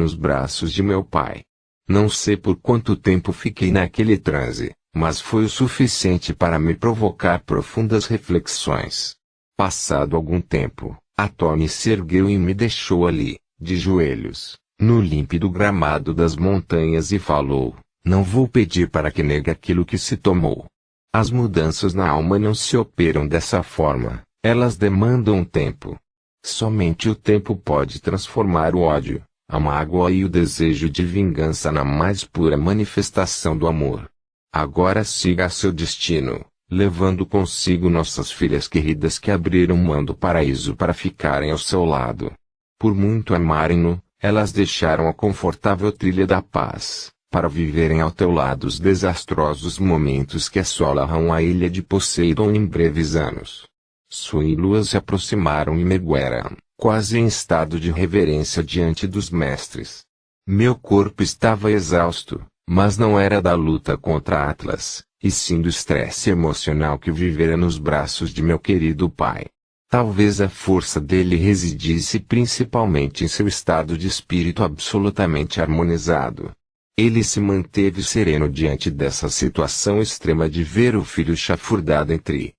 nos braços de meu pai. Não sei por quanto tempo fiquei naquele transe, mas foi o suficiente para me provocar profundas reflexões. Passado algum tempo, a Tony se ergueu e me deixou ali, de joelhos, no límpido gramado das montanhas e falou: não vou pedir para que negue aquilo que se tomou. As mudanças na alma não se operam dessa forma, elas demandam tempo. Somente o tempo pode transformar o ódio, a mágoa e o desejo de vingança na mais pura manifestação do amor. Agora siga seu destino, levando consigo nossas filhas queridas que abriram mão do paraíso para ficarem ao seu lado. Por muito amarem-no, elas deixaram a confortável trilha da paz, para viverem ao teu lado os desastrosos momentos que assolarão a ilha de Poseidon em breves anos. Sun e Lua se aproximaram e mergulharam, quase em estado de reverência diante dos mestres. Meu corpo estava exausto, mas não era da luta contra Atlas, e sim do estresse emocional que vivera nos braços de meu querido pai. Talvez a força dele residisse principalmente em seu estado de espírito absolutamente harmonizado. Ele se manteve sereno diante dessa situação extrema de ver o filho chafurdado entre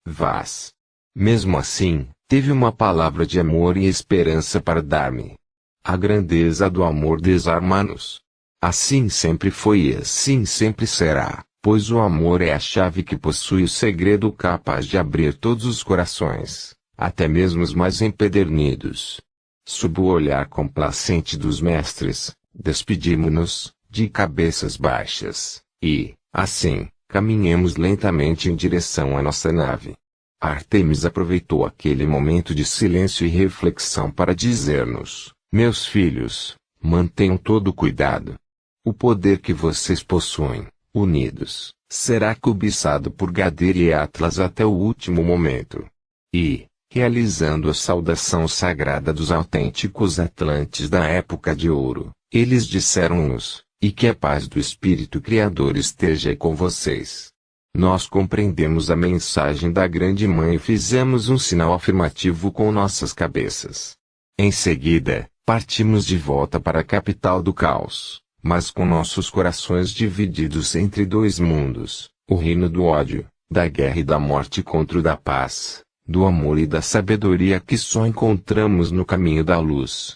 vós. Mesmo assim, teve uma palavra de amor e esperança para dar-me. A grandeza do amor desarma-nos. Assim sempre foi e assim sempre será, pois o amor é a chave que possui o segredo capaz de abrir todos os corações, até mesmo os mais empedernidos. Sob o olhar complacente dos mestres, despedimo-nos, de cabeças baixas, e, assim, caminhemos lentamente em direção à nossa nave. Artemis aproveitou aquele momento de silêncio e reflexão para dizer-nos: meus filhos, mantenham todo o cuidado. O poder que vocês possuem, unidos, será cobiçado por Gader e Atlas até o último momento. E, realizando a saudação sagrada dos autênticos Atlantes da época de ouro, eles disseram-nos: e que a paz do Espírito Criador esteja com vocês. Nós compreendemos a mensagem da Grande Mãe e fizemos um sinal afirmativo com nossas cabeças. Em seguida, partimos de volta para a capital do caos, mas com nossos corações divididos entre dois mundos, o reino do ódio, da guerra e da morte contra o da paz, do amor e da sabedoria que só encontramos no caminho da luz.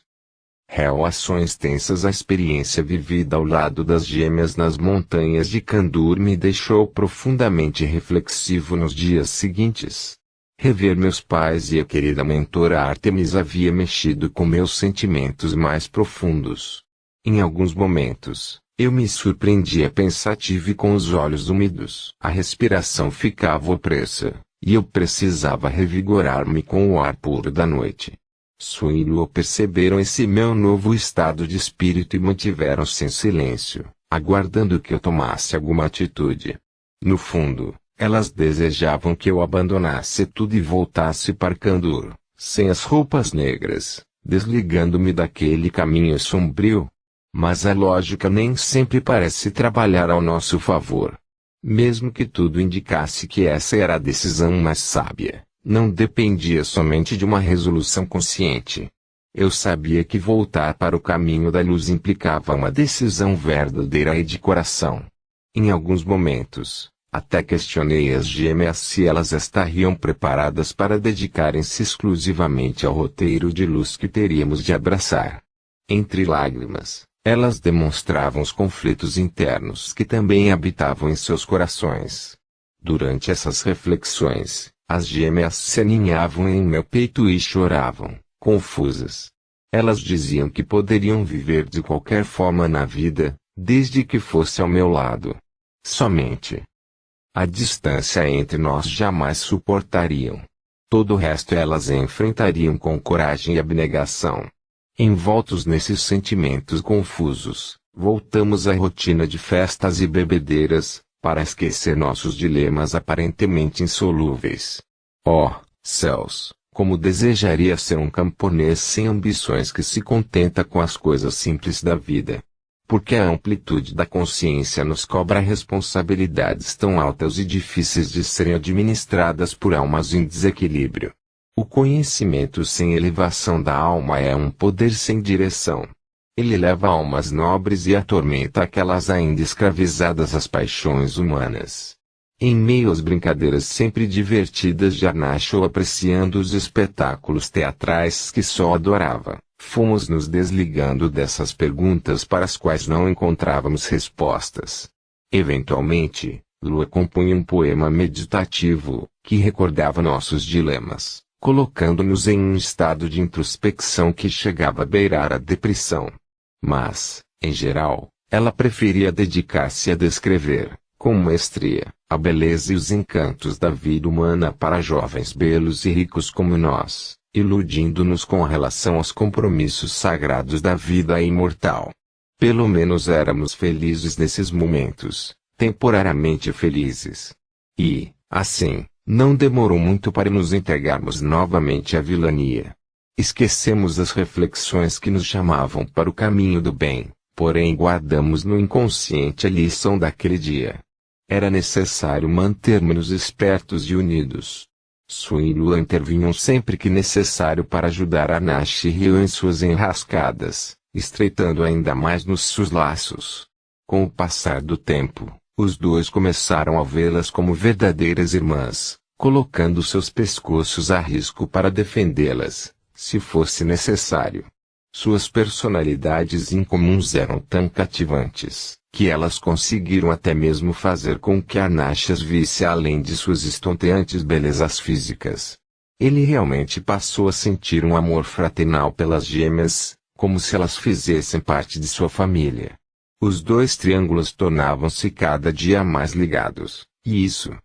Relações tensas. A experiência vivida ao lado das gêmeas nas montanhas de Kandur me deixou profundamente reflexivo nos dias seguintes. Rever meus pais e a querida mentora Artemis havia mexido com meus sentimentos mais profundos. Em alguns momentos, eu me surpreendia pensativo e com os olhos úmidos. A respiração ficava opressa, e eu precisava revigorar-me com o ar puro da noite. Sun e Lua perceberam esse meu novo estado de espírito e mantiveram-se em silêncio, aguardando que eu tomasse alguma atitude. No fundo, elas desejavam que eu abandonasse tudo e voltasse para Kandur, sem as roupas negras, desligando-me daquele caminho sombrio. Mas a lógica nem sempre parece trabalhar ao nosso favor. Mesmo que tudo indicasse que essa era a decisão mais sábia, não dependia somente de uma resolução consciente. Eu sabia que voltar para o caminho da luz implicava uma decisão verdadeira e de coração. Em alguns momentos, até questionei as gêmeas se elas estariam preparadas para dedicarem-se exclusivamente ao roteiro de luz que teríamos de abraçar. Entre lágrimas, elas demonstravam os conflitos internos que também habitavam em seus corações. Durante essas reflexões, as gêmeas se aninhavam em meu peito e choravam, confusas. Elas diziam que poderiam viver de qualquer forma na vida, desde que fosse ao meu lado. Somente a distância entre nós jamais suportariam. Todo o resto elas enfrentariam com coragem e abnegação. Envoltos nesses sentimentos confusos, voltamos à rotina de festas e bebedeiras, para esquecer nossos dilemas aparentemente insolúveis. Oh, céus, como desejaria ser um camponês sem ambições que se contenta com as coisas simples da vida. Porque a amplitude da consciência nos cobra responsabilidades tão altas e difíceis de serem administradas por almas em desequilíbrio. O conhecimento sem elevação da alma é um poder sem direção. Ele leva almas nobres e atormenta aquelas ainda escravizadas às paixões humanas. Em meio às brincadeiras sempre divertidas de Arnash ou apreciando os espetáculos teatrais que só adorava, fomos nos desligando dessas perguntas para as quais não encontrávamos respostas. Eventualmente, Lua compunha um poema meditativo, que recordava nossos dilemas, colocando-nos em um estado de introspecção que chegava a beirar a depressão. Mas, em geral, ela preferia dedicar-se a descrever, com maestria, a beleza e os encantos da vida humana para jovens belos e ricos como nós, iludindo-nos com relação aos compromissos sagrados da vida imortal. Pelo menos éramos felizes nesses momentos, temporariamente felizes. E, assim, não demorou muito para nos entregarmos novamente à vilania. Esquecemos as reflexões que nos chamavam para o caminho do bem, porém guardamos no inconsciente a lição daquele dia. Era necessário mantermos-nos espertos e unidos. Sun e Lua intervinham sempre que necessário para ajudar Arnash e Ryo em suas enrascadas, estreitando ainda mais nos seus laços. Com o passar do tempo, os dois começaram a vê-las como verdadeiras irmãs, colocando seus pescoços a risco para defendê-las, se fosse necessário. Suas personalidades incomuns eram tão cativantes, que elas conseguiram até mesmo fazer com que Arnash as visse além de suas estonteantes belezas físicas. Ele realmente passou a sentir um amor fraternal pelas gêmeas, como se elas fizessem parte de sua família. Os dois triângulos tornavam-se cada dia mais ligados, e isso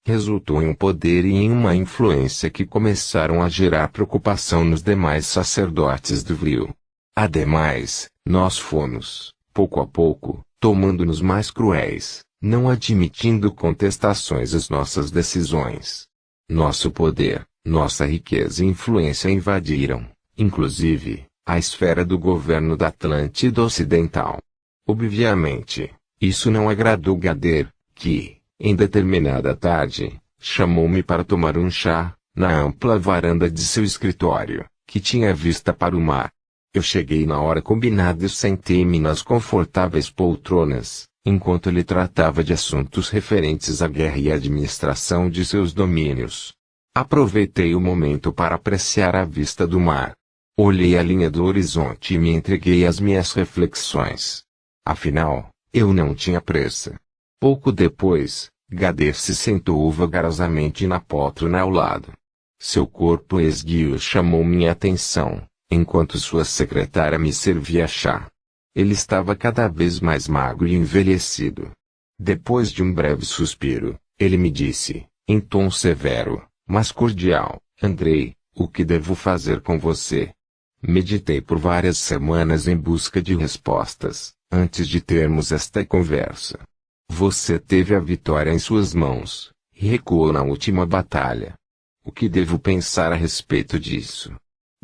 resultou em um poder e em uma influência que começaram a gerar preocupação nos demais sacerdotes do Vril. Ademais, nós fomos, pouco a pouco, tomando-nos mais cruéis, não admitindo contestações às nossas decisões. Nosso poder, nossa riqueza e influência invadiram, inclusive, a esfera do governo da Atlântida Ocidental. Obviamente, isso não agradou Gader, que, em determinada tarde, chamou-me para tomar um chá, na ampla varanda de seu escritório, que tinha vista para o mar. Eu cheguei na hora combinada e sentei-me nas confortáveis poltronas, enquanto ele tratava de assuntos referentes à guerra e à administração de seus domínios. Aproveitei o momento para apreciar a vista do mar. Olhei a linha do horizonte e me entreguei às minhas reflexões. Afinal, eu não tinha pressa. Pouco depois, Gader se sentou vagarosamente na poltrona ao lado. Seu corpo esguio chamou minha atenção, enquanto sua secretária me servia chá. Ele estava cada vez mais magro e envelhecido. Depois de um breve suspiro, ele me disse, em tom severo, mas cordial, Andrei, o que devo fazer com você? Meditei por várias semanas em busca de respostas, antes de termos esta conversa. Você teve a vitória em suas mãos, e recuou na última batalha. O que devo pensar a respeito disso?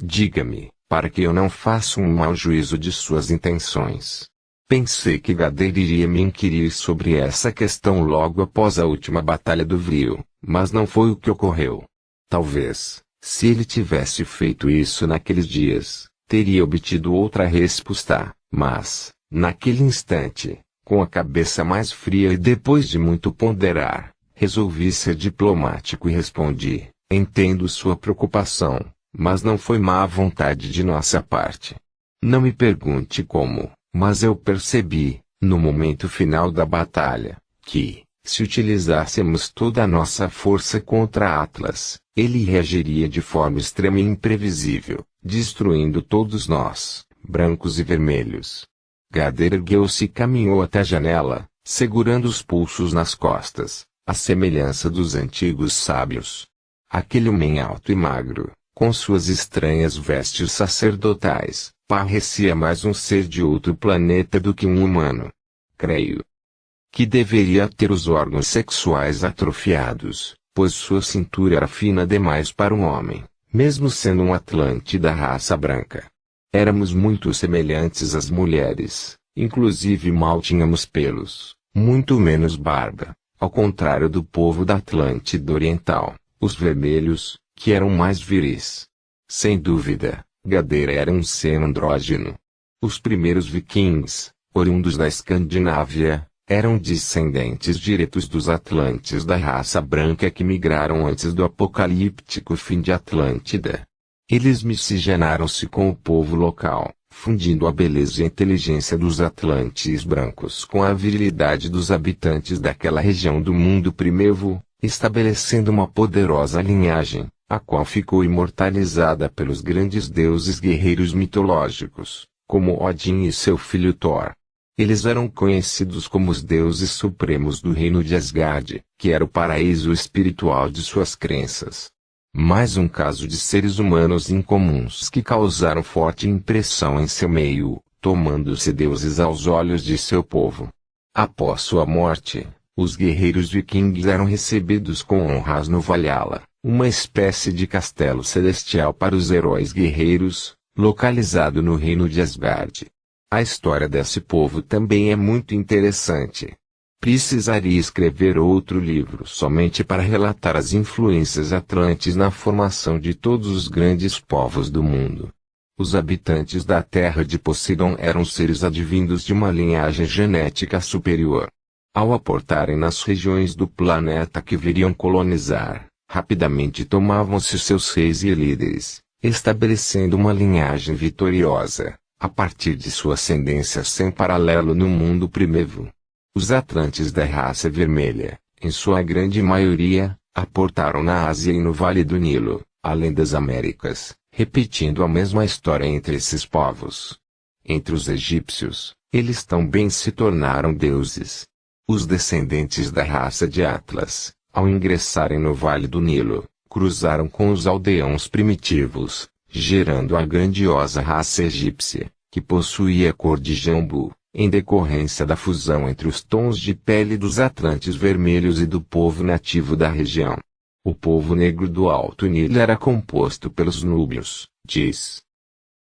Diga-me, para que eu não faça um mau juízo de suas intenções. Pensei que Gader iria me inquirir sobre essa questão logo após a última batalha do Vril, mas não foi o que ocorreu. Talvez, se ele tivesse feito isso naqueles dias, teria obtido outra resposta, mas, naquele instante, com a cabeça mais fria e depois de muito ponderar, resolvi ser diplomático e respondi, entendo sua preocupação, mas não foi má vontade de nossa parte. Não me pergunte como, mas eu percebi, no momento final da batalha, que, se utilizássemos toda a nossa força contra Atlas, ele reagiria de forma extrema e imprevisível, destruindo todos nós, brancos e vermelhos. Gader ergueu-se e caminhou até a janela, segurando os pulsos nas costas, à semelhança dos antigos sábios. Aquele homem alto e magro, com suas estranhas vestes sacerdotais, parecia mais um ser de outro planeta do que um humano. Creio que deveria ter os órgãos sexuais atrofiados, pois sua cintura era fina demais para um homem, mesmo sendo um Atlante da raça branca. Éramos muito semelhantes às mulheres, inclusive mal tínhamos pelos, muito menos barba, ao contrário do povo da Atlântida Oriental, os vermelhos, que eram mais viris. Sem dúvida, Gader era um ser andrógeno. Os primeiros vikings, oriundos da Escandinávia, eram descendentes diretos dos atlantes da raça branca que migraram antes do apocalíptico fim de Atlântida. Eles miscigenaram-se com o povo local, fundindo a beleza e a inteligência dos atlantes brancos com a virilidade dos habitantes daquela região do mundo primitivo, estabelecendo uma poderosa linhagem, a qual ficou imortalizada pelos grandes deuses guerreiros mitológicos, como Odin e seu filho Thor. Eles eram conhecidos como os deuses supremos do reino de Asgard, que era o paraíso espiritual de suas crenças. Mais um caso de seres humanos incomuns que causaram forte impressão em seu meio, tomando-se deuses aos olhos de seu povo. Após sua morte, os guerreiros vikings eram recebidos com honras no Valhalla, uma espécie de castelo celestial para os heróis guerreiros, localizado no reino de Asgard. A história desse povo também é muito interessante. Precisaria escrever outro livro somente para relatar as influências atlantes na formação de todos os grandes povos do mundo. Os habitantes da terra de Poseidon eram seres advindos de uma linhagem genética superior. Ao aportarem nas regiões do planeta que viriam colonizar, rapidamente tomavam-se seus reis e líderes, estabelecendo uma linhagem vitoriosa, a partir de sua ascendência sem paralelo no mundo primitivo. Os atlantes da raça vermelha, em sua grande maioria, aportaram na Ásia e no Vale do Nilo, além das Américas, repetindo a mesma história entre esses povos. Entre os egípcios, eles também se tornaram deuses. Os descendentes da raça de Atlas, ao ingressarem no Vale do Nilo, cruzaram com os aldeãos primitivos, gerando a grandiosa raça egípcia, que possuía a cor de jambu, em decorrência da fusão entre os tons de pele dos atlantes vermelhos e do povo nativo da região. O povo negro do Alto Nilo era composto pelos núbios,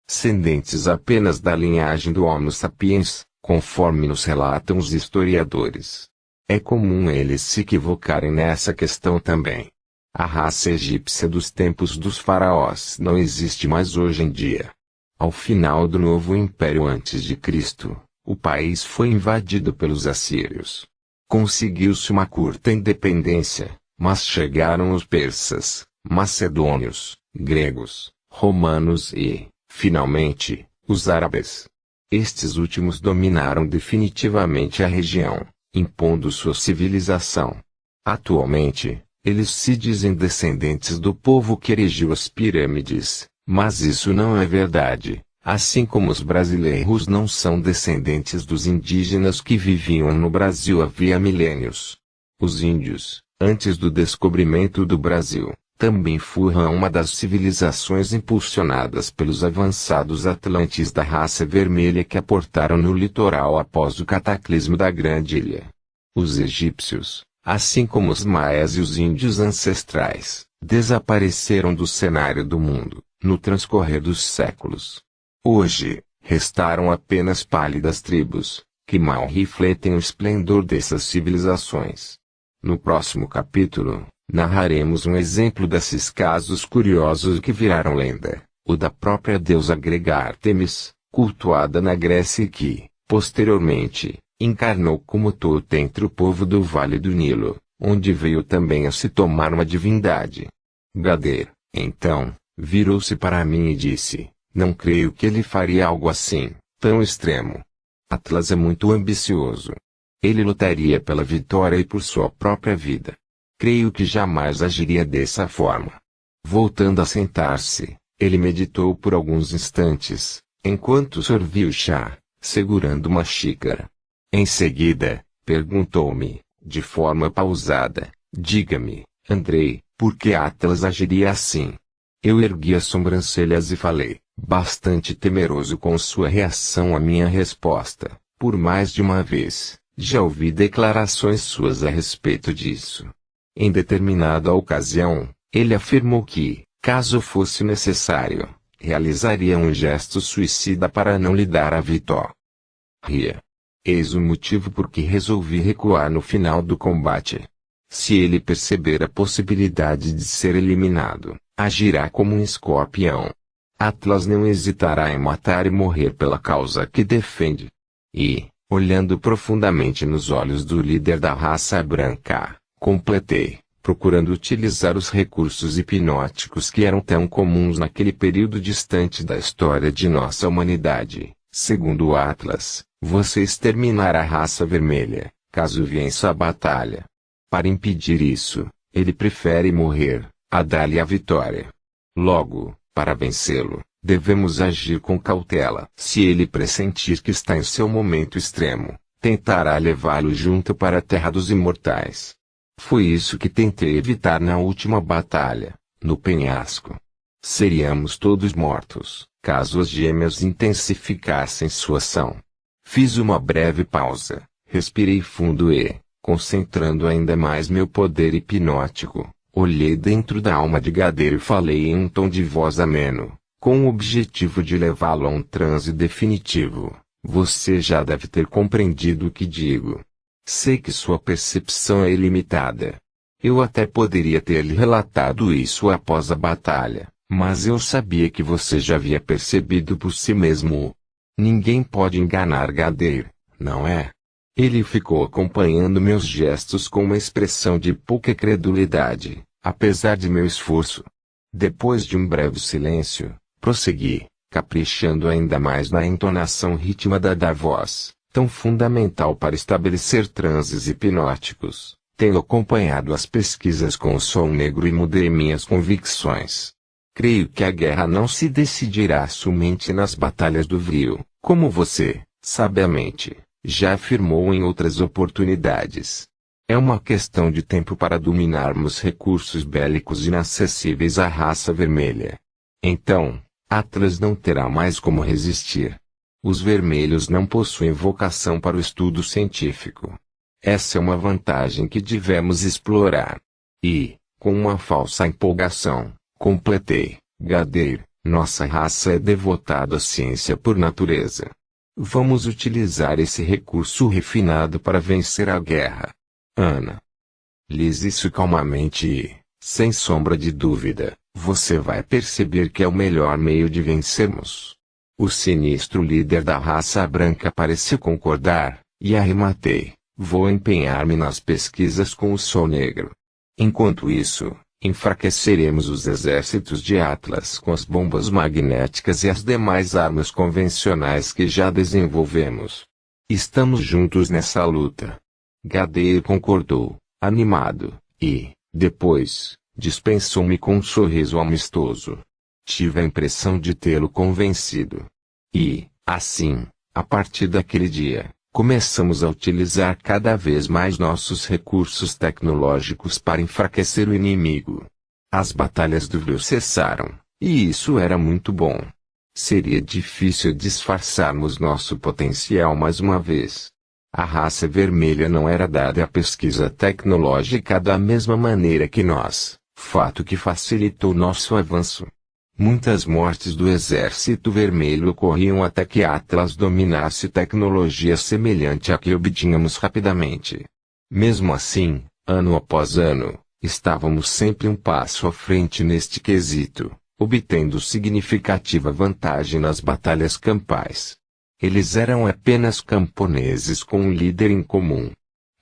descendentes apenas da linhagem do Homo sapiens, conforme nos relatam os historiadores. É comum eles se equivocarem nessa questão também. A raça egípcia dos tempos dos faraós não existe mais hoje em dia. Ao final do novo império antes de Cristo, o país foi invadido pelos assírios. Conseguiu-se uma curta independência, mas chegaram os persas, macedônios, gregos, romanos e, finalmente, os árabes. Estes últimos dominaram definitivamente a região, impondo sua civilização. Atualmente, eles se dizem descendentes do povo que erigiu as pirâmides, mas isso não é verdade, assim como os brasileiros não são descendentes dos indígenas que viviam no Brasil havia milênios. Os índios, antes do descobrimento do Brasil, também foram uma das civilizações impulsionadas pelos avançados atlantes da raça vermelha que aportaram no litoral após o cataclismo da Grande Ilha. Os egípcios, assim como os maias e os índios ancestrais, desapareceram do cenário do mundo, no transcorrer dos séculos. Hoje, restaram apenas pálidas tribos, que mal refletem o esplendor dessas civilizações. No próximo capítulo, narraremos um exemplo desses casos curiosos que viraram lenda, o da própria deusa grega Ártemis, cultuada na Grécia e que, posteriormente, encarnou como Totem entre o povo do Vale do Nilo, onde veio também a se tomar uma divindade. Gader, então, virou-se para mim e disse: não creio que ele faria algo assim, tão extremo. Atlas é muito ambicioso. Ele lutaria pela vitória e por sua própria vida. Creio que jamais agiria dessa forma. Voltando a sentar-se, ele meditou por alguns instantes, enquanto sorvia o chá, segurando uma xícara. Em seguida, perguntou-me, de forma pausada: diga-me, Andrei, por que Atlas agiria assim? Eu ergui as sobrancelhas e falei, bastante temeroso com sua reação à minha resposta: por mais de uma vez, já ouvi declarações suas a respeito disso. Em determinada ocasião, ele afirmou que, caso fosse necessário, realizaria um gesto suicida para não lhe dar a vitória. Eis o motivo por que resolvi recuar no final do combate. Se ele perceber a possibilidade de ser eliminado, agirá como um escorpião. Atlas não hesitará em matar e morrer pela causa que defende. E, olhando profundamente nos olhos do líder da raça branca, completei, procurando utilizar os recursos hipnóticos que eram tão comuns naquele período distante da história de nossa humanidade. Segundo o Atlas, você exterminará a raça vermelha, caso vença a batalha. Para impedir isso, ele prefere morrer, a dar-lhe a vitória. Logo, para vencê-lo, devemos agir com cautela. Se ele pressentir que está em seu momento extremo, tentará levá-lo junto para a terra dos imortais. Foi isso que tentei evitar na última batalha, no penhasco. Seríamos todos mortos, caso as gêmeas intensificassem sua ação. Fiz uma breve pausa, respirei fundo e, concentrando ainda mais meu poder hipnótico, olhei dentro da alma de Gadeiro e falei em um tom de voz ameno, com o objetivo de levá-lo a um transe definitivo. Você já deve ter compreendido o que digo. Sei que sua percepção é ilimitada. Eu até poderia ter lhe relatado isso após a batalha, mas eu sabia que você já havia percebido por si mesmo. Ninguém pode enganar Gadeiro, não é? Ele ficou acompanhando meus gestos com uma expressão de pouca credulidade, apesar de meu esforço. Depois de um breve silêncio, prossegui, caprichando ainda mais na entonação rítmica da voz, tão fundamental para estabelecer transes hipnóticos. Tenho acompanhado as pesquisas com o Sol Negro e mudei minhas convicções. Creio que a guerra não se decidirá somente nas batalhas do Vril, como você, sabiamente, já afirmou em outras oportunidades. É uma questão de tempo para dominarmos recursos bélicos inacessíveis à raça vermelha. Então, Atlas não terá mais como resistir. Os vermelhos não possuem vocação para o estudo científico. Essa é uma vantagem que devemos explorar. E, com uma falsa empolgação, completei, Gadeiro, nossa raça é devotada à ciência por natureza. Vamos utilizar esse recurso refinado para vencer a guerra. Ana. Liz isso calmamente e, sem sombra de dúvida, você vai perceber que é o melhor meio de vencermos. O sinistro líder da raça branca pareceu concordar, e arrematei. Vou empenhar-me nas pesquisas com o Sol Negro. Enquanto isso, enfraqueceremos os exércitos de Atlas com as bombas magnéticas e as demais armas convencionais que já desenvolvemos. Estamos juntos nessa luta. Gadeiro concordou, animado, e, depois, dispensou-me com um sorriso amistoso. Tive a impressão de tê-lo convencido. E, assim, a partir daquele dia, começamos a utilizar cada vez mais nossos recursos tecnológicos para enfraquecer o inimigo. As batalhas do Vril cessaram, e isso era muito bom. Seria difícil disfarçarmos nosso potencial mais uma vez. A raça vermelha não era dada à pesquisa tecnológica da mesma maneira que nós, fato que facilitou nosso avanço. Muitas mortes do Exército Vermelho ocorriam até que Atlas dominasse tecnologia semelhante à que obtínhamos rapidamente. Mesmo assim, ano após ano, estávamos sempre um passo à frente neste quesito, obtendo significativa vantagem nas batalhas campais. Eles eram apenas camponeses com um líder em comum.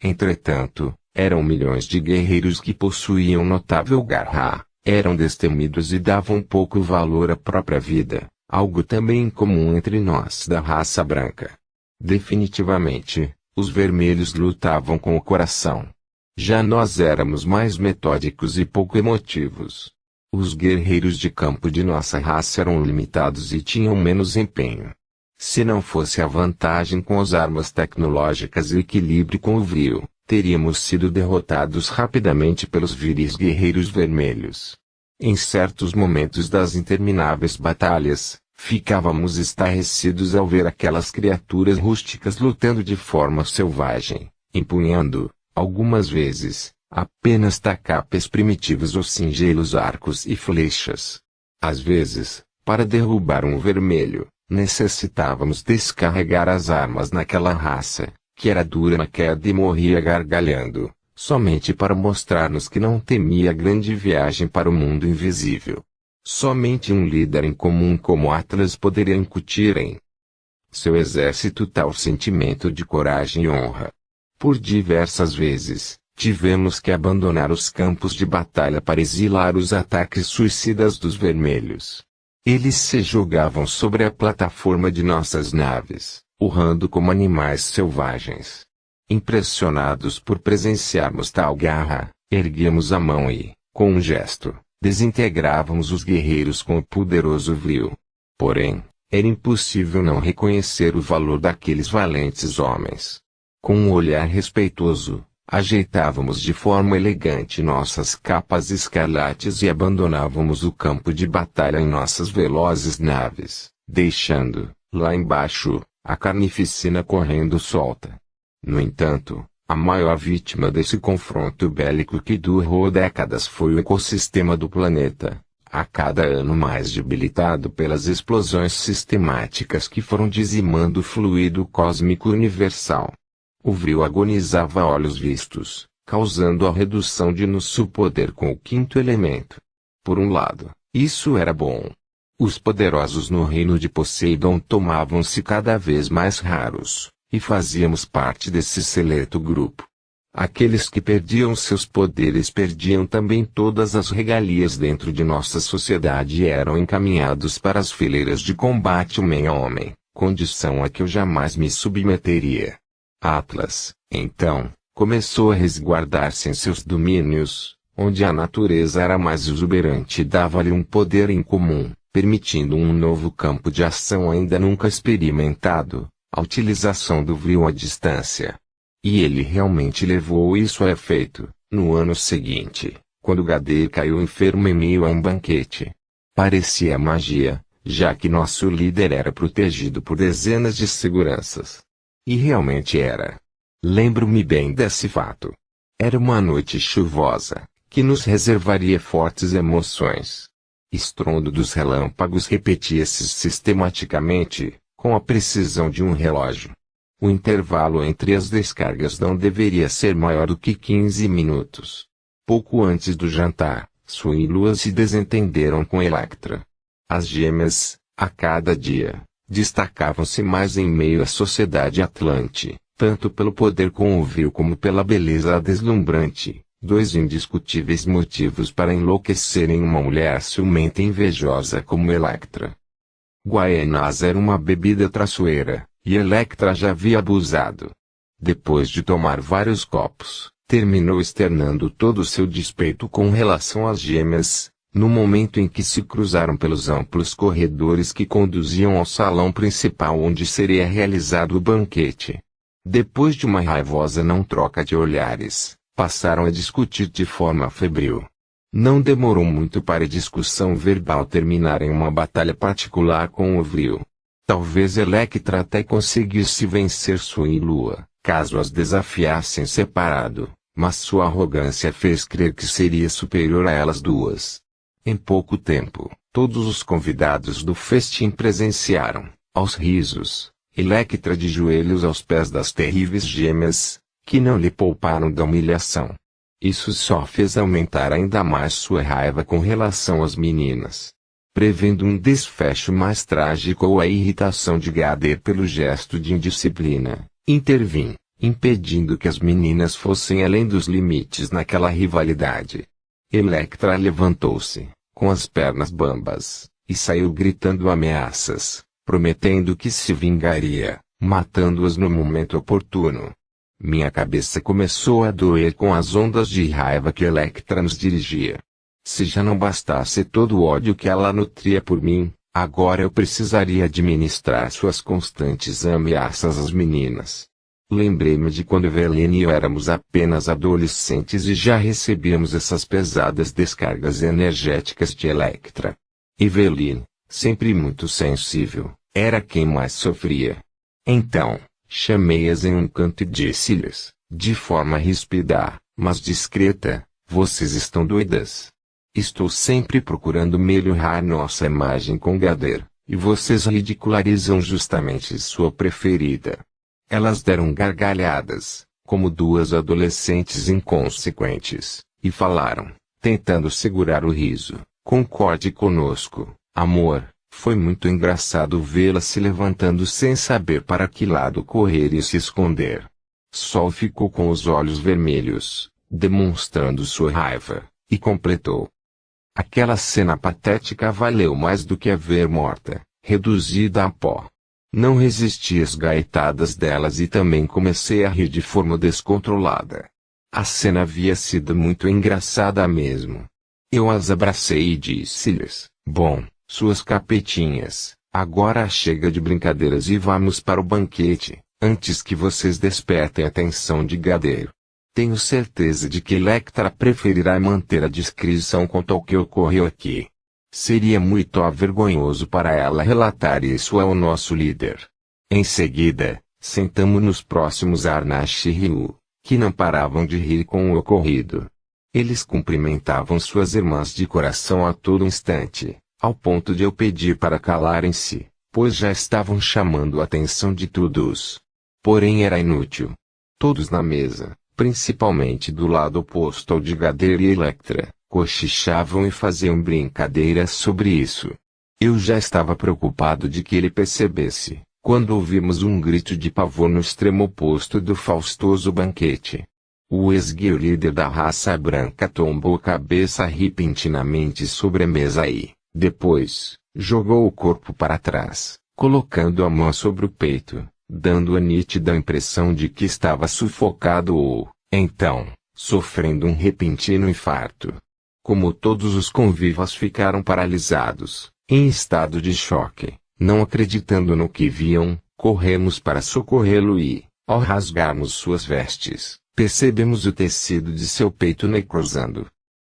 Entretanto, eram milhões de guerreiros que possuíam notável garra. Eram destemidos e davam pouco valor à própria vida, algo também incomum entre nós da raça branca. Definitivamente, os vermelhos lutavam com o coração. Já nós éramos mais metódicos e pouco emotivos. Os guerreiros de campo de nossa raça eram limitados e tinham menos empenho. Se não fosse a vantagem com as armas tecnológicas e o equilíbrio com o Vril, teríamos sido derrotados rapidamente pelos viris guerreiros vermelhos. Em certos momentos das intermináveis batalhas, ficávamos estarrecidos ao ver aquelas criaturas rústicas lutando de forma selvagem, empunhando, algumas vezes, apenas tacapes primitivos ou singelos arcos e flechas. Às vezes, para derrubar um vermelho, necessitávamos descarregar as armas naquela raça, que era dura na queda e morria gargalhando, somente para mostrar-nos que não temia a grande viagem para o mundo invisível. Somente um líder em comum como Atlas poderia incutir em seu exército tal sentimento de coragem e honra. Por diversas vezes, tivemos que abandonar os campos de batalha para exilar os ataques suicidas dos vermelhos. Eles se jogavam sobre a plataforma de nossas naves, urrando como animais selvagens. Impressionados por presenciarmos tal garra, erguíamos a mão e, com um gesto, desintegrávamos os guerreiros com o poderoso vril. Porém, era impossível não reconhecer o valor daqueles valentes homens. Com um olhar respeitoso, ajeitávamos de forma elegante nossas capas escarlates e abandonávamos o campo de batalha em nossas velozes naves, deixando, lá embaixo, a carnificina correndo solta. No entanto, a maior vítima desse confronto bélico que durou décadas foi o ecossistema do planeta, a cada ano mais debilitado pelas explosões sistemáticas que foram dizimando o fluido cósmico universal. O vril agonizava a olhos vistos, causando a redução de nosso poder com o quinto elemento. Por um lado, isso era bom. Os poderosos no reino de Poseidon tomavam-se cada vez mais raros, e fazíamos parte desse seleto grupo. Aqueles que perdiam seus poderes perdiam também todas as regalias dentro de nossa sociedade e eram encaminhados para as fileiras de combate homem a homem, condição a que eu jamais me submeteria. Atlas, então, começou a resguardar-se em seus domínios, onde a natureza era mais exuberante e dava-lhe um poder incomum, permitindo um novo campo de ação ainda nunca experimentado, a utilização do vril à distância. E ele realmente levou isso a efeito, no ano seguinte, quando Gadeir caiu enfermo em meio a um banquete. Parecia magia, já que nosso líder era protegido por dezenas de seguranças. E realmente era. Lembro-me bem desse fato. Era uma noite chuvosa, que nos reservaria fortes emoções. Estrondo dos relâmpagos repetia-se sistematicamente, com a precisão de um relógio. O intervalo entre as descargas não deveria ser maior do que 15 minutos. Pouco antes do jantar, Sun e Lua se desentenderam com Electra. As gêmeas, a cada dia, destacavam-se mais em meio à sociedade atlante, tanto pelo poder com o vril como pela beleza deslumbrante, dois indiscutíveis motivos para enlouquecerem uma mulher ciumenta e invejosa como Electra. Guaianás era uma bebida traiçoeira, e Electra já havia abusado. Depois de tomar vários copos, terminou externando todo o seu despeito com relação às gêmeas, no momento em que se cruzaram pelos amplos corredores que conduziam ao salão principal onde seria realizado o banquete. Depois de uma raivosa não troca de olhares, passaram a discutir de forma febril. Não demorou muito para a discussão verbal terminar em uma batalha particular com o vril. Talvez Electra até conseguisse vencer Sun e Lua, caso as desafiassem separado, mas sua arrogância fez crer que seria superior a elas duas. Em pouco tempo, todos os convidados do festim presenciaram, aos risos, Electra de joelhos aos pés das terríveis gêmeas, que não lhe pouparam da humilhação. Isso só fez aumentar ainda mais sua raiva com relação às meninas. Prevendo um desfecho mais trágico ou a irritação de Gadeir pelo gesto de indisciplina, intervim, impedindo que as meninas fossem além dos limites naquela rivalidade. Electra levantou-se, com as pernas bambas, e saiu gritando ameaças, prometendo que se vingaria, matando-as no momento oportuno. Minha cabeça começou a doer com as ondas de raiva que Electra nos dirigia. Se já não bastasse todo o ódio que ela nutria por mim, agora eu precisaria administrar suas constantes ameaças às meninas. Lembrei-me de quando Evelyn e eu éramos apenas adolescentes e já recebíamos essas pesadas descargas energéticas de Electra. Evelyn, sempre muito sensível, era quem mais sofria. Então, chamei-as em um canto e disse-lhes, de forma ríspida, mas discreta, vocês estão doidas. Estou sempre procurando melhorar nossa imagem com Gadeir, e vocês ridicularizam justamente sua preferida. Elas deram gargalhadas, como duas adolescentes inconsequentes, e falaram, tentando segurar o riso, Concorde conosco, amor. Foi muito engraçado vê-la se levantando sem saber para que lado correr e se esconder. Sol ficou com os olhos vermelhos, demonstrando sua raiva, e completou. Aquela cena patética valeu mais do que a ver morta, reduzida a pó. Não resisti às gaitadas delas e também comecei a rir de forma descontrolada. A cena havia sido muito engraçada mesmo. Eu as abracei e disse-lhes, bom, suas capetinhas, agora chega de brincadeiras e vamos para o banquete, antes que vocês despertem a atenção de Gadeiro. Tenho certeza de que Electra preferirá manter a discrição quanto ao que ocorreu aqui. Seria muito vergonhoso para ela relatar isso ao nosso líder. Em seguida, sentamo-nos próximos a Arnash e Ryu, que não paravam de rir com o ocorrido. Eles cumprimentavam suas irmãs de coração a todo instante, ao ponto de eu pedir para calarem-se, pois já estavam chamando a atenção de todos. Porém era inútil. Todos na mesa, principalmente do lado oposto ao de Gadeiro e Electra, cochichavam e faziam brincadeiras sobre isso. Eu já estava preocupado de que ele percebesse, quando ouvimos um grito de pavor no extremo oposto do faustoso banquete. O esguio líder da raça branca tombou a cabeça repentinamente sobre a mesa e, depois, jogou o corpo para trás, colocando a mão sobre o peito, dando a nítida impressão de que estava sufocado ou, então, sofrendo um repentino infarto. Como todos os convivas ficaram paralisados, em estado de choque, não acreditando no que viam, corremos para socorrê-lo e, ao rasgarmos suas vestes, percebemos o tecido de seu peito necrosando.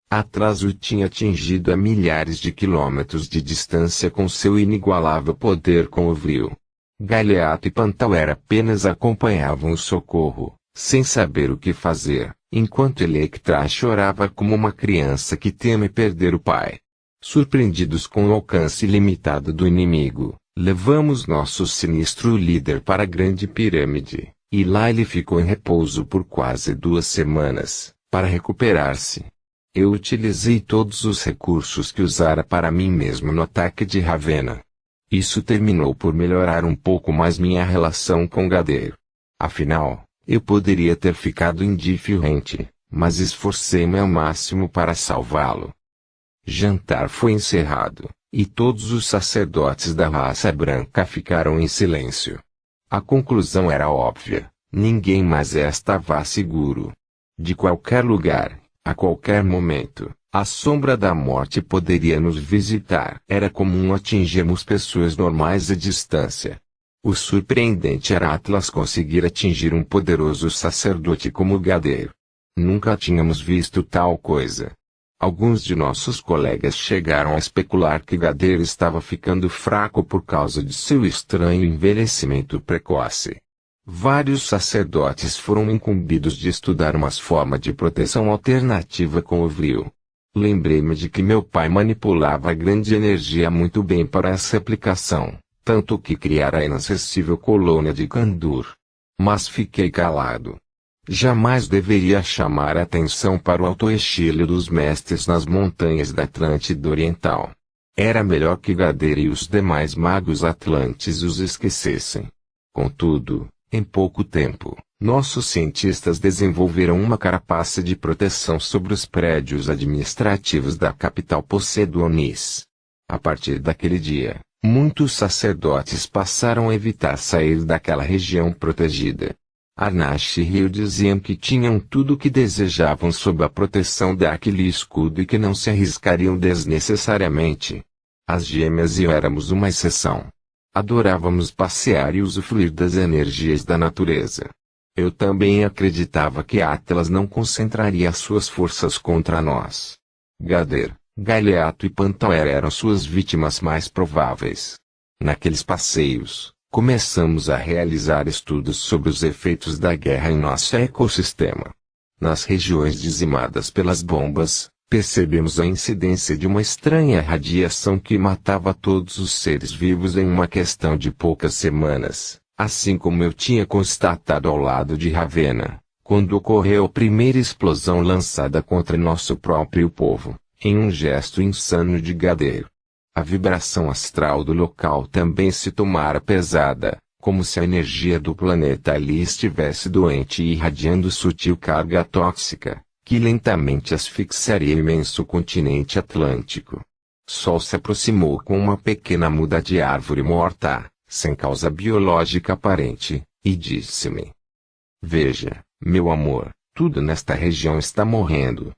Atrás o tinha atingido a milhares de quilômetros de distância com seu inigualável poder com o vril. Galeato e Pantauer apenas acompanhavam o socorro, sem saber o que fazer, enquanto Electra chorava como uma criança que teme perder o pai. Surpreendidos com o alcance limitado do inimigo, levamos nosso sinistro líder para a Grande Pirâmide, e lá ele ficou em repouso por quase 2 semanas, para recuperar-se. Eu utilizei todos os recursos que usara para mim mesmo no ataque de Ravenna. Isso terminou por melhorar um pouco mais minha relação com Gadeiro. Afinal, eu poderia ter ficado indiferente, mas esforcei-me ao máximo para salvá-lo. Jantar foi encerrado, e todos os sacerdotes da raça branca ficaram em silêncio. A conclusão era óbvia, ninguém mais estava seguro. De qualquer lugar, a qualquer momento, a sombra da morte poderia nos visitar. Era comum atingirmos pessoas normais à distância. O surpreendente era Atlas conseguir atingir um poderoso sacerdote como Gadeiro. Nunca tínhamos visto tal coisa. Alguns de nossos colegas chegaram a especular que Gadeiro estava ficando fraco por causa de seu estranho envelhecimento precoce. Vários sacerdotes foram incumbidos de estudar uma forma de proteção alternativa com o vril. Lembrei-me de que meu pai manipulava a grande energia muito bem para essa aplicação, tanto que criara a inacessível colônia de Kandur. Mas fiquei calado. Jamais deveria chamar a atenção para o autoexílio dos mestres nas montanhas da Atlântida Oriental. Era melhor que Gadeiro e os demais magos atlantes os esquecessem. Contudo, em pouco tempo, nossos cientistas desenvolveram uma carapaça de proteção sobre os prédios administrativos da capital Poseidônis. A partir daquele dia, muitos sacerdotes passaram a evitar sair daquela região protegida. Arnash e Ryu diziam que tinham tudo o que desejavam sob a proteção daquele escudo e que não se arriscariam desnecessariamente. As gêmeas e eu éramos uma exceção. Adorávamos passear e usufruir das energias da natureza. Eu também acreditava que Atlas não concentraria suas forças contra nós. Gadeiro, Galeato e Pantauer eram suas vítimas mais prováveis. Naqueles passeios, começamos a realizar estudos sobre os efeitos da guerra em nosso ecossistema. Nas regiões dizimadas pelas bombas, percebemos a incidência de uma estranha radiação que matava todos os seres vivos em uma questão de poucas semanas, assim como eu tinha constatado ao lado de Ravenna, quando ocorreu a primeira explosão lançada contra nosso próprio povo, em um gesto insano de gadeiro. A vibração astral do local também se tomara pesada, como se a energia do planeta ali estivesse doente e irradiando sutil carga tóxica, que lentamente asfixiaria o imenso continente atlântico. Sol se aproximou com uma pequena muda de árvore morta, sem causa biológica aparente, e disse-me: Veja, meu amor, tudo nesta região está morrendo.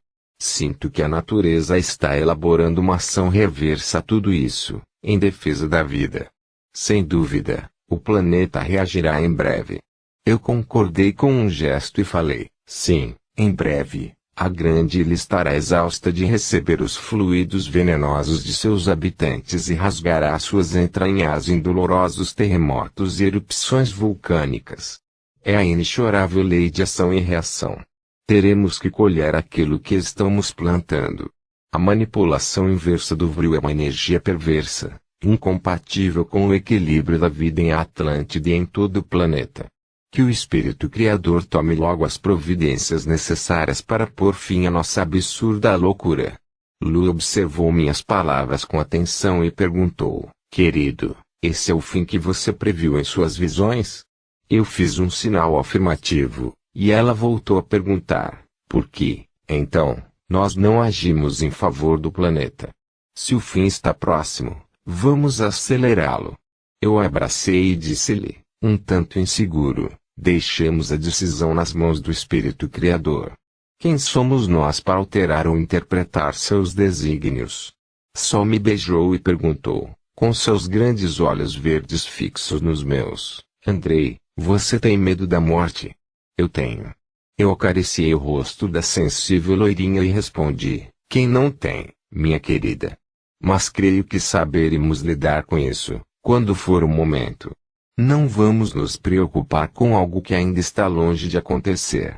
Sinto que a natureza está elaborando uma ação reversa a tudo isso, em defesa da vida. Sem dúvida, o planeta reagirá em breve. Eu concordei com um gesto e falei: sim, em breve, a grande ilha estará exausta de receber os fluidos venenosos de seus habitantes e rasgará suas entranhas em dolorosos terremotos e erupções vulcânicas. É a inexorável lei de ação e reação. Teremos que colher aquilo que estamos plantando. A manipulação inversa do Vril é uma energia perversa, incompatível com o equilíbrio da vida em Atlântida e em todo o planeta. Que o Espírito Criador tome logo as providências necessárias para pôr fim à nossa absurda loucura. Lu observou minhas palavras com atenção e perguntou: Querido, esse é o fim que você previu em suas visões? Eu fiz um sinal afirmativo. E ela voltou a perguntar: por que, então, nós não agimos em favor do planeta? Se o fim está próximo, vamos acelerá-lo. Eu a abracei e disse-lhe, um tanto inseguro: deixemos a decisão nas mãos do Espírito Criador. Quem somos nós para alterar ou interpretar seus desígnios? Sol me beijou e perguntou, com seus grandes olhos verdes fixos nos meus: Andrei, você tem medo da morte? Eu tenho. Eu acariciei o rosto da sensível loirinha e respondi: quem não tem, minha querida? Mas creio que saberemos lidar com isso, quando for o momento. Não vamos nos preocupar com algo que ainda está longe de acontecer.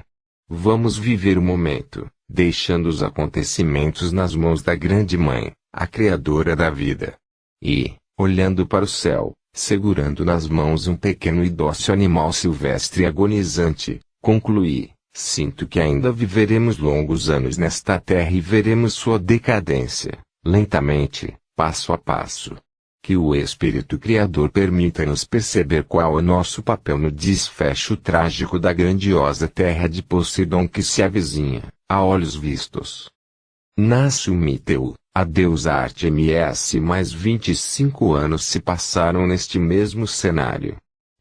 Vamos viver o momento, deixando os acontecimentos nas mãos da Grande Mãe, a Criadora da vida. E, olhando para o céu, segurando nas mãos um pequeno e dócil animal silvestre agonizante, concluí: sinto que ainda viveremos longos anos nesta terra e veremos sua decadência, lentamente, passo a passo. Que o Espírito Criador permita-nos perceber qual é o nosso papel no desfecho trágico da grandiosa terra de Poseidon que se avizinha, a olhos vistos. Nasce o Míteu, a deusa Artemis, mais 25 anos se passaram neste mesmo cenário.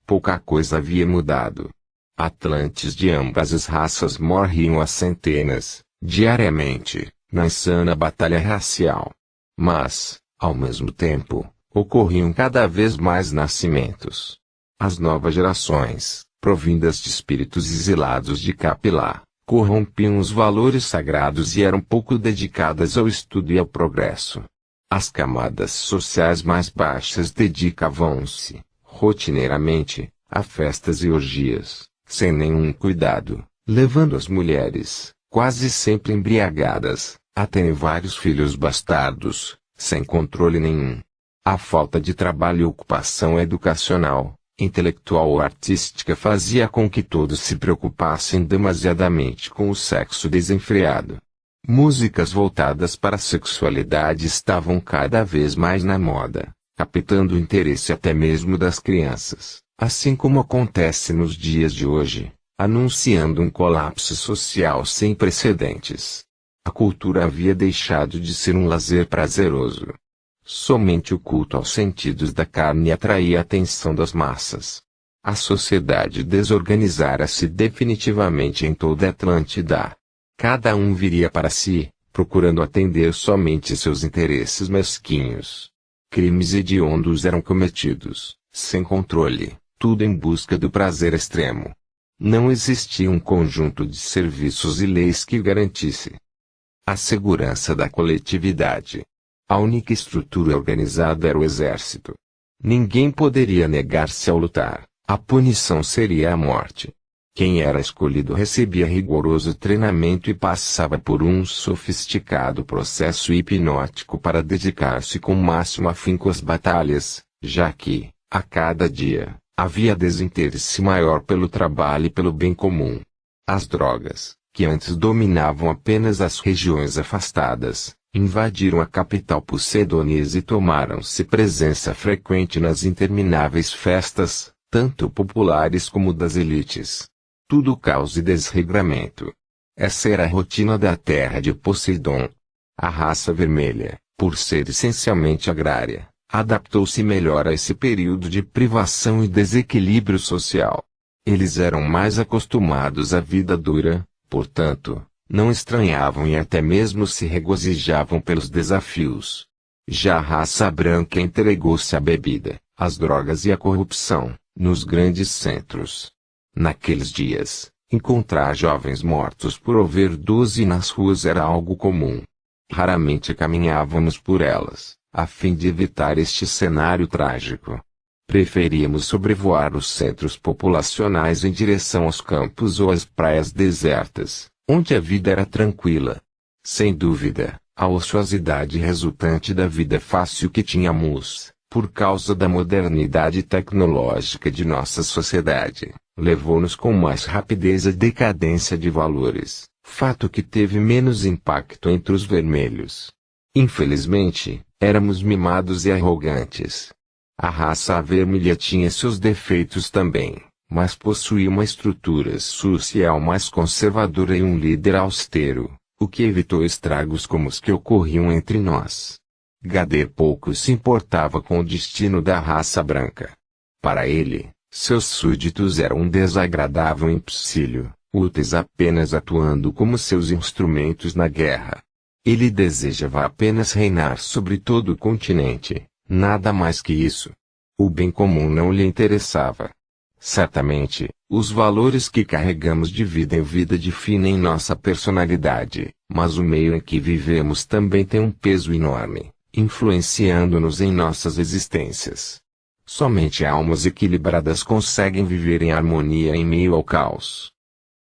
Pouca coisa havia mudado. Atlantes de ambas as raças morriam a centenas, diariamente, na insana batalha racial. Mas, ao mesmo tempo, ocorriam cada vez mais nascimentos. As novas gerações, provindas de espíritos exilados de cá e lá, corrompiam os valores sagrados e eram pouco dedicadas ao estudo e ao progresso. As camadas sociais mais baixas dedicavam-se, rotineiramente, a festas e orgias, sem nenhum cuidado, levando as mulheres, quase sempre embriagadas, a terem vários filhos bastardos, sem controle nenhum. A falta de trabalho e ocupação educacional, intelectual ou artística fazia com que todos se preocupassem demasiadamente com o sexo desenfreado. Músicas voltadas para a sexualidade estavam cada vez mais na moda, captando o interesse até mesmo das crianças, assim como acontece nos dias de hoje, anunciando um colapso social sem precedentes. A cultura havia deixado de ser um lazer prazeroso. Somente o culto aos sentidos da carne atraía a atenção das massas. A sociedade desorganizara-se definitivamente em toda a Atlântida. Cada um viria para si, procurando atender somente seus interesses mesquinhos. Crimes hediondos eram cometidos, sem controle, tudo em busca do prazer extremo. Não existia um conjunto de serviços e leis que garantisse a segurança da coletividade. A única estrutura organizada era o exército. Ninguém poderia negar-se ao lutar, a punição seria a morte. Quem era escolhido recebia rigoroso treinamento e passava por um sofisticado processo hipnótico para dedicar-se com máximo afinco às batalhas, já que, a cada dia, havia desinteresse maior pelo trabalho e pelo bem comum. As drogas, que antes dominavam apenas as regiões afastadas, Invadiram a capital Posseidonese e tomaram-se presença frequente nas intermináveis festas, tanto populares como das elites. Tudo caos e desregramento. Essa era a rotina da terra de Poseidon. A raça vermelha, por ser essencialmente agrária, adaptou-se melhor a esse período de privação e desequilíbrio social. Eles eram mais acostumados à vida dura, portanto, não estranhavam e até mesmo se regozijavam pelos desafios. Já a raça branca entregou-se à bebida, às drogas e à corrupção, nos grandes centros. Naqueles dias, encontrar jovens mortos por overdose nas ruas era algo comum. Raramente caminhávamos por elas, a fim de evitar este cenário trágico. Preferíamos sobrevoar os centros populacionais em direção aos campos ou às praias desertas, onde a vida era tranquila. Sem dúvida, a ociosidade resultante da vida fácil que tínhamos, por causa da modernidade tecnológica de nossa sociedade, levou-nos com mais rapidez à decadência de valores, fato que teve menos impacto entre os vermelhos. Infelizmente, éramos mimados e arrogantes. A raça vermelha tinha seus defeitos também, mas possuía uma estrutura social mais conservadora e um líder austero, o que evitou estragos como os que ocorriam entre nós. Gader pouco se importava com o destino da raça branca. Para ele, seus súditos eram um desagradável empecilho, úteis apenas atuando como seus instrumentos na guerra. Ele desejava apenas reinar sobre todo o continente, nada mais que isso. O bem comum não lhe interessava. Certamente, os valores que carregamos de vida em vida definem nossa personalidade, mas o meio em que vivemos também tem um peso enorme, influenciando-nos em nossas existências. Somente almas equilibradas conseguem viver em harmonia em meio ao caos.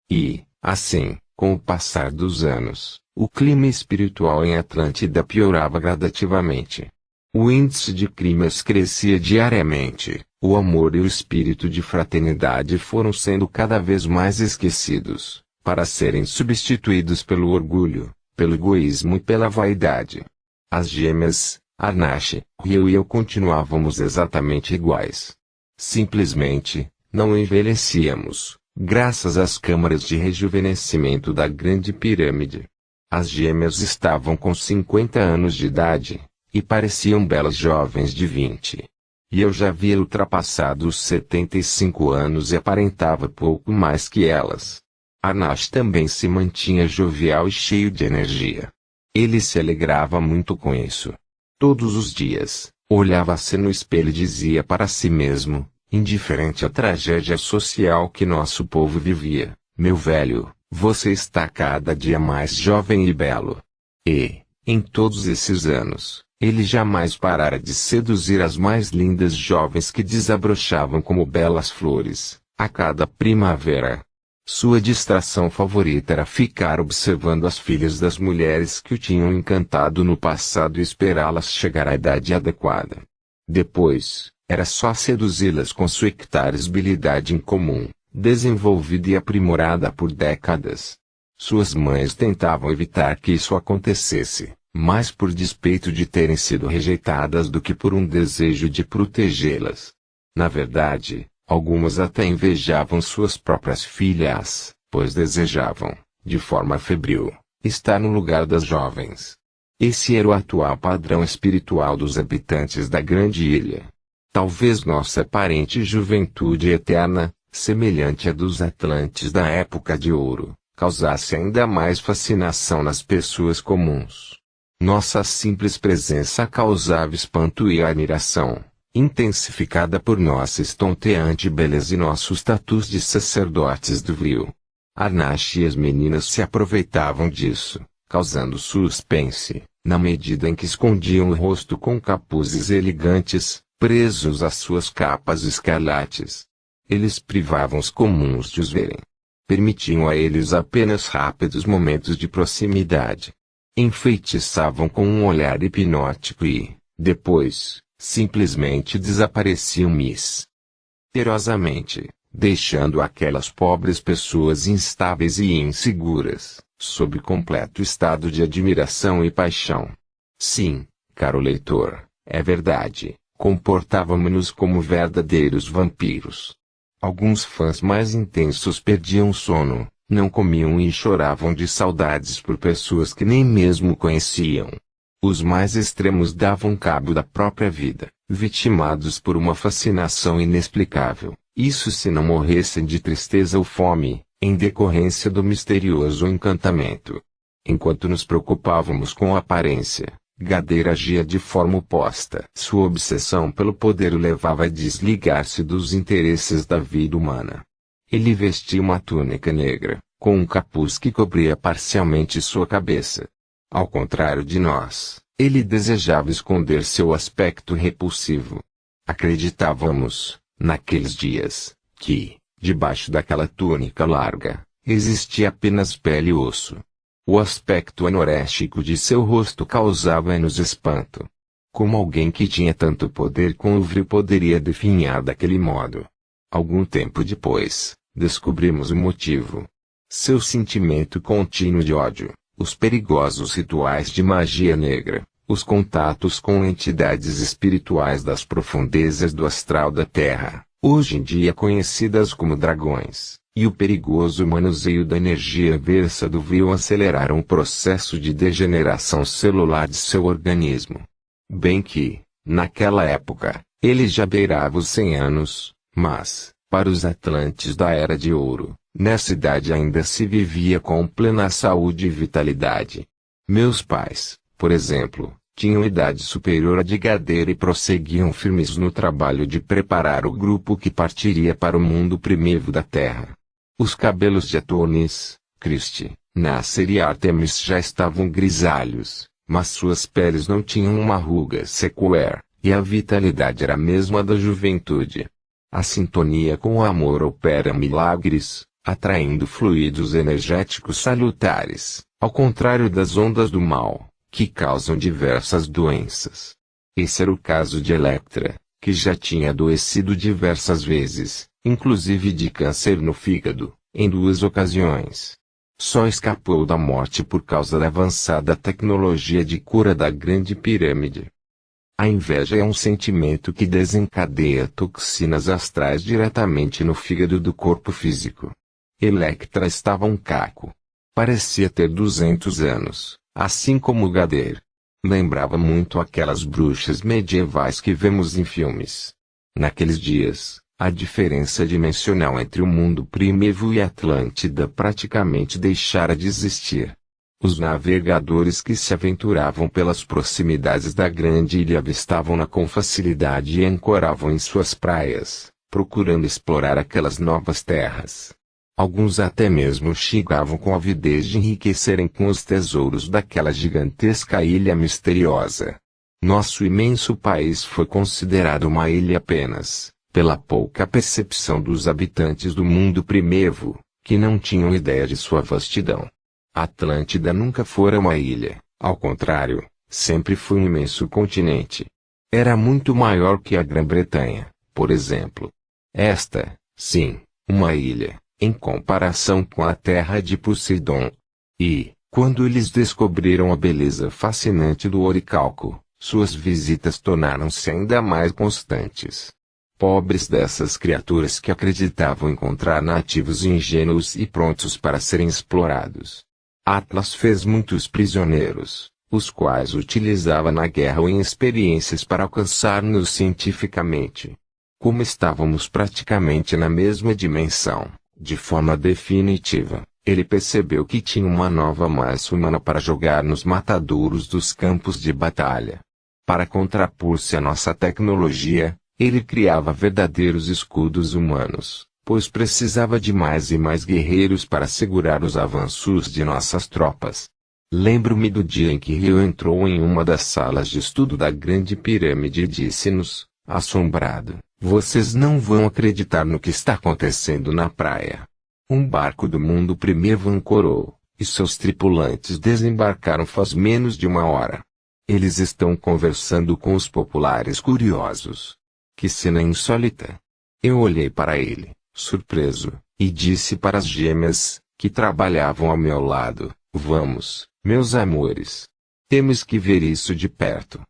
E, assim, com o passar dos anos, o clima espiritual em Atlântida piorava gradativamente. O índice de crimes crescia diariamente, o amor e o espírito de fraternidade foram sendo cada vez mais esquecidos, para serem substituídos pelo orgulho, pelo egoísmo e pela vaidade. As gêmeas, Arnache, Rio e eu continuávamos exatamente iguais. Simplesmente, não envelhecíamos, graças às câmaras de rejuvenescimento da Grande Pirâmide. As gêmeas estavam com 50 anos de idade, e pareciam belas jovens de 20. E eu já havia ultrapassado os 75 anos e aparentava pouco mais que elas. Arnache também se mantinha jovial e cheio de energia. Ele se alegrava muito com isso. Todos os dias, olhava-se no espelho e dizia para si mesmo, indiferente à tragédia social que nosso povo vivia: meu velho, você está cada dia mais jovem e belo. E, em todos esses anos, ele jamais parara de seduzir as mais lindas jovens que desabrochavam como belas flores, a cada primavera. Sua distração favorita era ficar observando as filhas das mulheres que o tinham encantado no passado e esperá-las chegar à idade adequada. Depois, era só seduzi-las com sua habilidade incomum, desenvolvida e aprimorada por décadas. Suas mães tentavam evitar que isso acontecesse, mais por despeito de terem sido rejeitadas do que por um desejo de protegê-las. Na verdade, algumas até invejavam suas próprias filhas, pois desejavam, de forma febril, estar no lugar das jovens. Esse era o atual padrão espiritual dos habitantes da grande ilha. Talvez nossa aparente juventude eterna, semelhante à dos atlantes da época de ouro, causasse ainda mais fascinação nas pessoas comuns. Nossa simples presença causava espanto e admiração, intensificada por nossa estonteante beleza e nossos tatus de sacerdotes do Rio. Arnache e as meninas se aproveitavam disso, causando suspense, na medida em que escondiam o rosto com capuzes elegantes, presos às suas capas escarlates. Eles privavam os comuns de os verem. Permitiam a eles apenas rápidos momentos de proximidade. Enfeitiçavam com um olhar hipnótico e, depois, simplesmente desapareciam misteriosamente, deixando aquelas pobres pessoas instáveis e inseguras, sob completo estado de admiração e paixão. Sim, caro leitor, é verdade, comportávamos-nos como verdadeiros vampiros. Alguns fãs mais intensos perdiam o sono, não comiam e choravam de saudades por pessoas que nem mesmo conheciam. Os mais extremos davam cabo da própria vida, vitimados por uma fascinação inexplicável, isso se não morressem de tristeza ou fome, em decorrência do misterioso encantamento. Enquanto nos preocupávamos com a aparência, Gadeira agia de forma oposta. Sua obsessão pelo poder o levava a desligar-se dos interesses da vida humana. Ele vestia uma túnica negra, com um capuz que cobria parcialmente sua cabeça. Ao contrário de nós, ele desejava esconder seu aspecto repulsivo. Acreditávamos, naqueles dias, que, debaixo daquela túnica larga, existia apenas pele e osso. O aspecto anoréxico de seu rosto causava-nos espanto. Como alguém que tinha tanto poder com o vril poderia definhar daquele modo? Algum tempo depois, descobrimos o motivo. Seu sentimento contínuo de ódio, os perigosos rituais de magia negra, os contatos com entidades espirituais das profundezas do astral da Terra, hoje em dia conhecidas como dragões, e o perigoso manuseio da energia inversa do vril aceleraram o processo de degeneração celular de seu organismo. Bem que, naquela época, ele já beirava os 100 anos, mas, para os Atlantes da Era de Ouro, nessa idade ainda se vivia com plena saúde e vitalidade. Meus pais, por exemplo, tinham idade superior à de Gadeira e prosseguiam firmes no trabalho de preparar o grupo que partiria para o mundo primitivo da Terra. Os cabelos de Atonis, Christie, Nasser e Artemis já estavam grisalhos, mas suas peles não tinham uma ruga sequer, e a vitalidade era a mesma da juventude. A sintonia com o amor opera milagres, atraindo fluidos energéticos salutares, ao contrário das ondas do mal, que causam diversas doenças. Esse era o caso de Electra, que já tinha adoecido diversas vezes, inclusive de câncer no fígado, em 2 ocasiões. Só escapou da morte por causa da avançada tecnologia de cura da Grande Pirâmide. A inveja é um sentimento que desencadeia toxinas astrais diretamente no fígado do corpo físico. Electra estava um caco. Parecia ter 200 anos, assim como Gadeira. Lembrava muito aquelas bruxas medievais que vemos em filmes. Naqueles dias, a diferença dimensional entre o mundo primitivo e Atlântida praticamente deixara de existir. Os navegadores que se aventuravam pelas proximidades da grande ilha avistavam-na com facilidade e ancoravam em suas praias, procurando explorar aquelas novas terras. Alguns até mesmo chegavam com avidez de enriquecerem com os tesouros daquela gigantesca ilha misteriosa. Nosso imenso país foi considerado uma ilha apenas, pela pouca percepção dos habitantes do mundo primitivo, que não tinham ideia de sua vastidão. Atlântida nunca fora uma ilha, ao contrário, sempre foi um imenso continente. Era muito maior que a Grã-Bretanha, por exemplo. Esta, sim, uma ilha, em comparação com a terra de Poseidon. E, quando eles descobriram a beleza fascinante do oricalco, suas visitas tornaram-se ainda mais constantes. Pobres dessas criaturas que acreditavam encontrar nativos ingênuos e prontos para serem explorados. Atlas fez muitos prisioneiros, os quais utilizava na guerra ou em experiências para alcançar-nos cientificamente. Como estávamos praticamente na mesma dimensão, de forma definitiva, ele percebeu que tinha uma nova massa humana para jogar nos matadouros dos campos de batalha. Para contrapor-se à nossa tecnologia, ele criava verdadeiros escudos humanos, pois precisava de mais e mais guerreiros para segurar os avanços de nossas tropas. Lembro-me do dia em que Rio entrou em uma das salas de estudo da Grande Pirâmide e disse-nos, assombrado, vocês não vão acreditar no que está acontecendo na praia. Um barco do mundo primitivo ancorou, e seus tripulantes desembarcaram faz menos de 1 hora. Eles estão conversando com os populares curiosos. Que cena insólita! Eu olhei para ele, surpreso, e disse para as gêmeas, que trabalhavam ao meu lado, Vamos, meus amores. Temos que ver isso de perto.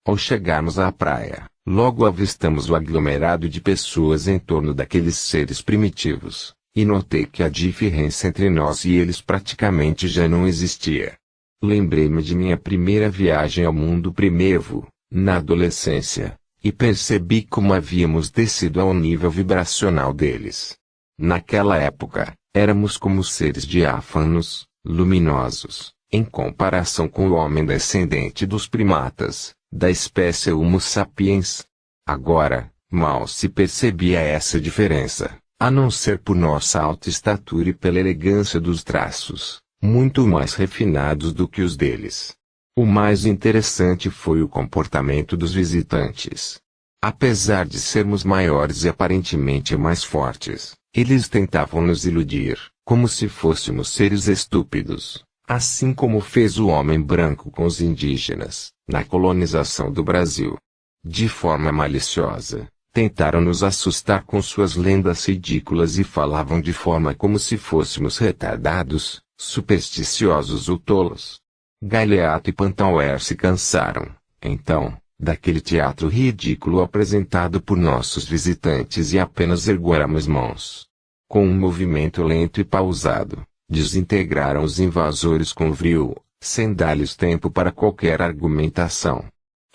Ao chegarmos à praia, logo avistamos o aglomerado de pessoas em torno daqueles seres primitivos, e notei que a diferença entre nós e eles praticamente já não existia. Lembrei-me de minha primeira viagem ao mundo primevo, na adolescência, e percebi como havíamos descido ao nível vibracional deles. Naquela época, éramos como seres diáfanos, luminosos, em comparação com o homem descendente dos primatas, da espécie Homo sapiens. Agora, mal se percebia essa diferença, a não ser por nossa alta estatura e pela elegância dos traços, muito mais refinados do que os deles. O mais interessante foi o comportamento dos visitantes. Apesar de sermos maiores e aparentemente mais fortes, eles tentavam nos iludir, como se fôssemos seres estúpidos, assim como fez o homem branco com os indígenas, na colonização do Brasil. De forma maliciosa, tentaram nos assustar com suas lendas ridículas e falavam de forma como se fôssemos retardados, supersticiosos ou tolos. Galeato e Pantauer se cansaram, então, daquele teatro ridículo apresentado por nossos visitantes e apenas ergueram as mãos. Com um movimento lento e pausado, desintegraram os invasores com vril, sem dar-lhes tempo para qualquer argumentação.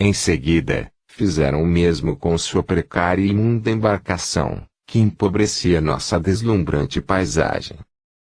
Em seguida, fizeram o mesmo com sua precária e imunda embarcação, que empobrecia nossa deslumbrante paisagem.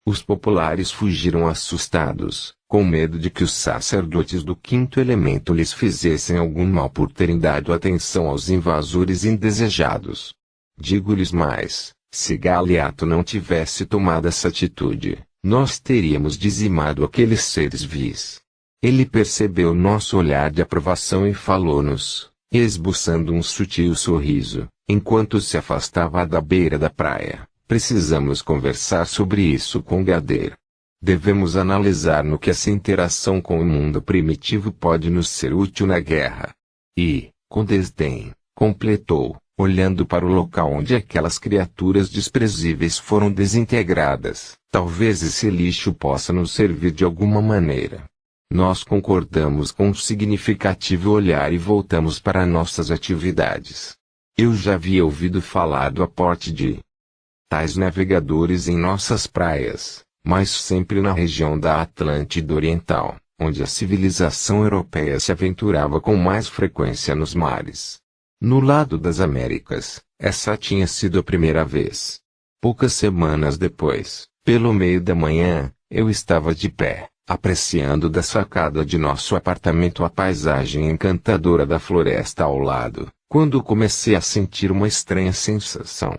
Os populares fugiram assustados, com medo de que os sacerdotes do quinto elemento lhes fizessem algum mal por terem dado atenção aos invasores indesejados. Digo-lhes mais, se Galeato não tivesse tomado essa atitude, nós teríamos dizimado aqueles seres vis. Ele percebeu nosso olhar de aprovação e falou-nos, esboçando um sutil sorriso, enquanto se afastava da beira da praia: precisamos conversar sobre isso com Gader. Devemos analisar no que essa interação com o mundo primitivo pode nos ser útil na guerra. E, com desdém, completou, olhando para o local onde aquelas criaturas desprezíveis foram desintegradas: talvez esse lixo possa nos servir de alguma maneira. Nós concordamos com um significativo olhar e voltamos para nossas atividades. Eu já havia ouvido falar do aporte de tais navegadores em nossas praias, mas sempre na região da Atlântida Oriental, onde a civilização europeia se aventurava com mais frequência nos mares. No lado das Américas, essa tinha sido a primeira vez. Poucas semanas depois, pelo meio da manhã, eu estava de pé, apreciando da sacada de nosso apartamento a paisagem encantadora da floresta ao lado, quando comecei a sentir uma estranha sensação.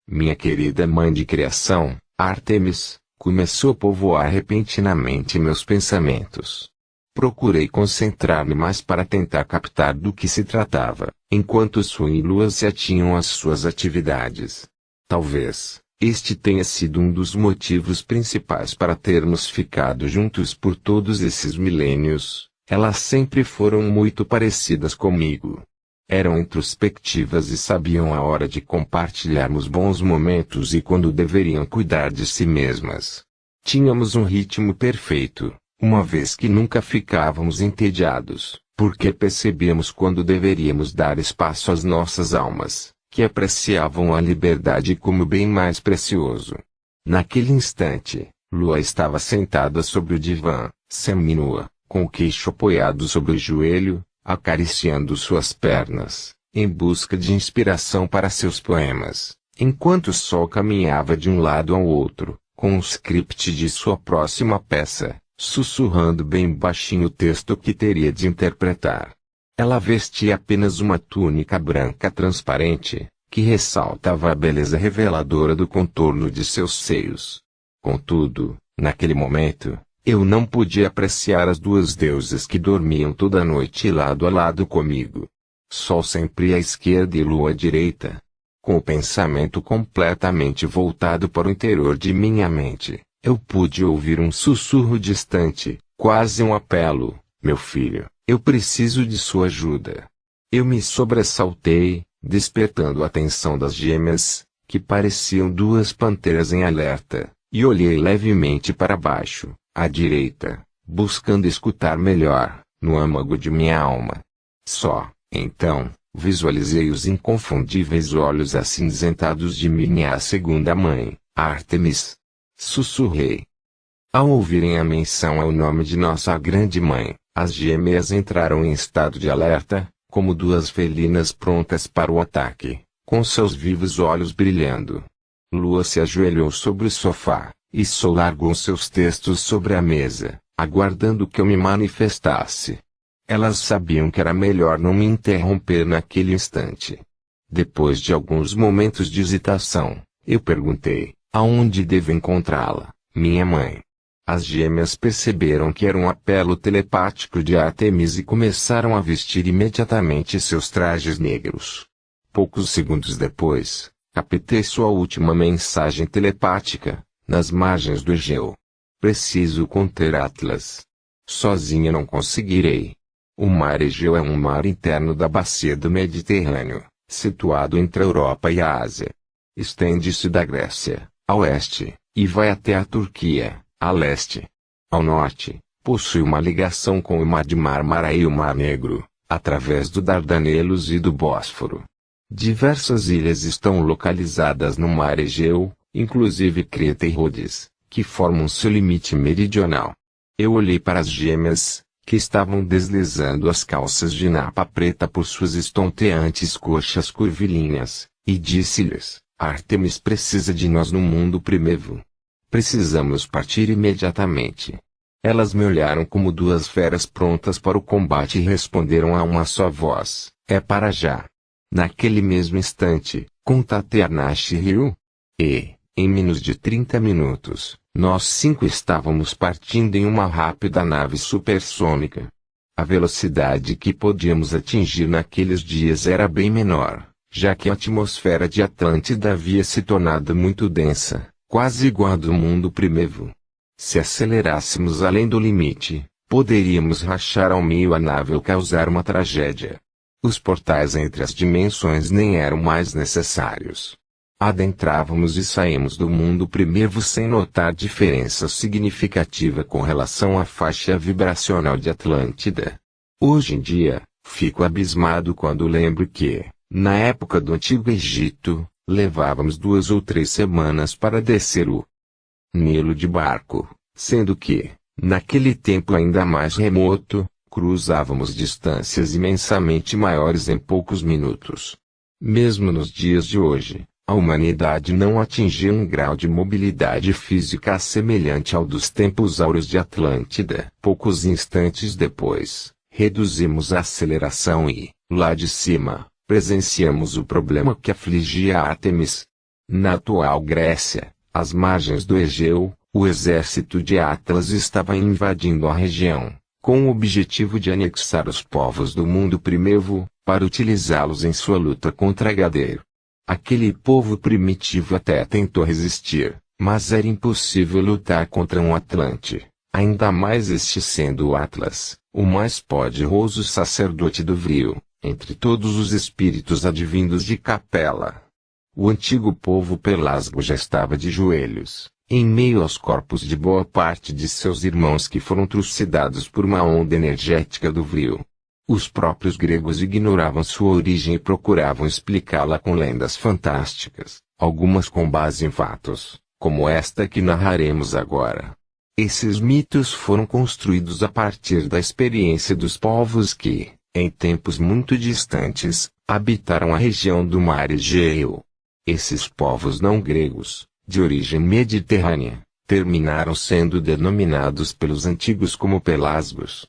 Minha querida mãe de criação, Artemis, começou a povoar repentinamente meus pensamentos. Procurei concentrar-me mais para tentar captar do que se tratava, enquanto Sun e Lua se atinham às suas atividades. Talvez este tenha sido um dos motivos principais para termos ficado juntos por todos esses milênios. Elas sempre foram muito parecidas comigo. Eram introspectivas e sabiam a hora de compartilharmos bons momentos e quando deveriam cuidar de si mesmas. Tínhamos um ritmo perfeito, uma vez que nunca ficávamos entediados, porque percebíamos quando deveríamos dar espaço às nossas almas, que apreciavam a liberdade como bem mais precioso. Naquele instante, Lua estava sentada sobre o divã, seminua, com o queixo apoiado sobre o joelho, acariciando suas pernas, em busca de inspiração para seus poemas, enquanto o sol caminhava de um lado ao outro, com o script de sua próxima peça, sussurrando bem baixinho o texto que teria de interpretar. Ela vestia apenas uma túnica branca transparente, que ressaltava a beleza reveladora do contorno de seus seios. Contudo, naquele momento, eu não podia apreciar as duas deusas que dormiam toda a noite lado a lado comigo. Sol sempre à esquerda e Lua à direita. Com o pensamento completamente voltado para o interior de minha mente, eu pude ouvir um sussurro distante, quase um apelo: meu filho, eu preciso de sua ajuda. Eu me sobressaltei, despertando a atenção das gêmeas, que pareciam duas panteras em alerta, e olhei levemente para baixo, à direita, buscando escutar melhor, no âmago de minha alma. Só, então, visualizei os inconfundíveis olhos acinzentados de minha segunda mãe, Ártemis. Sussurrei. Ao ouvirem a menção ao nome de nossa grande mãe, as gêmeas entraram em estado de alerta, como duas felinas prontas para o ataque, com seus vivos olhos brilhando. Lua se ajoelhou sobre o sofá, e Sol largou seus textos sobre a mesa, aguardando que eu me manifestasse. Elas sabiam que era melhor não me interromper naquele instante. Depois de alguns momentos de hesitação, eu perguntei, aonde devo encontrá-la, minha mãe? As gêmeas perceberam que era um apelo telepático de Ártemis e começaram a vestir imediatamente seus trajes negros. Poucos segundos depois, captei sua última mensagem telepática, nas margens do Egeu. Preciso conter Atlas. Sozinha não conseguirei. O mar Egeu é um mar interno da bacia do Mediterrâneo, situado entre a Europa e a Ásia. Estende-se da Grécia, a oeste, e vai até a Turquia, a leste. Ao norte, possui uma ligação com o Mar de Mármara e o Mar Negro, através do Dardanelos e do Bósforo. Diversas ilhas estão localizadas no Mar Egeu, inclusive Creta e Rhodes, que formam seu limite meridional. Eu olhei para as gêmeas, que estavam deslizando as calças de napa preta por suas estonteantes coxas curvilíneas, e disse-lhes, Ártemis precisa de nós no mundo primevo. Precisamos partir imediatamente. Elas me olharam como duas feras prontas para o combate e responderam a uma só voz, é para já. Naquele mesmo instante, contatei Arnash Ryu. E, em menos de 30 minutos, nós 5 estávamos partindo em uma rápida nave supersônica. A velocidade que podíamos atingir naqueles dias era bem menor, já que a atmosfera de Atlântida havia se tornado muito densa, quase igual à do mundo primevo. Se acelerássemos além do limite, poderíamos rachar ao meio a nave ou causar uma tragédia. Os portais entre as dimensões nem eram mais necessários. Adentrávamos e saímos do mundo primevo sem notar diferença significativa com relação à faixa vibracional de Atlântida. Hoje em dia, fico abismado quando lembro que, na época do Antigo Egito, levávamos 2 ou 3 semanas para descer o Nilo de barco, sendo que, naquele tempo ainda mais remoto, cruzávamos distâncias imensamente maiores em poucos minutos. Mesmo nos dias de hoje, a humanidade não atingiu um grau de mobilidade física semelhante ao dos tempos áureos de Atlântida. Poucos instantes depois, reduzimos a aceleração e, lá de cima, presenciamos o problema que afligia Ártemis. Na atual Grécia, às margens do Egeu, o exército de Atlas estava invadindo a região, com o objetivo de anexar os povos do mundo primevo, para utilizá-los em sua luta contra Gadeiro. Aquele povo primitivo até tentou resistir, mas era impossível lutar contra um Atlante, ainda mais este sendo o Atlas, o mais poderoso sacerdote do Vril, entre todos os espíritos advindos de Capela. O antigo povo pelasgo já estava de joelhos, em meio aos corpos de boa parte de seus irmãos que foram trucidados por uma onda energética do Vril. Os próprios gregos ignoravam sua origem e procuravam explicá-la com lendas fantásticas, algumas com base em fatos, como esta que narraremos agora. Esses mitos foram construídos a partir da experiência dos povos que, em tempos muito distantes, habitaram a região do Mar Egeu. Esses povos não gregos, de origem mediterrânea, terminaram sendo denominados pelos antigos como pelasgos.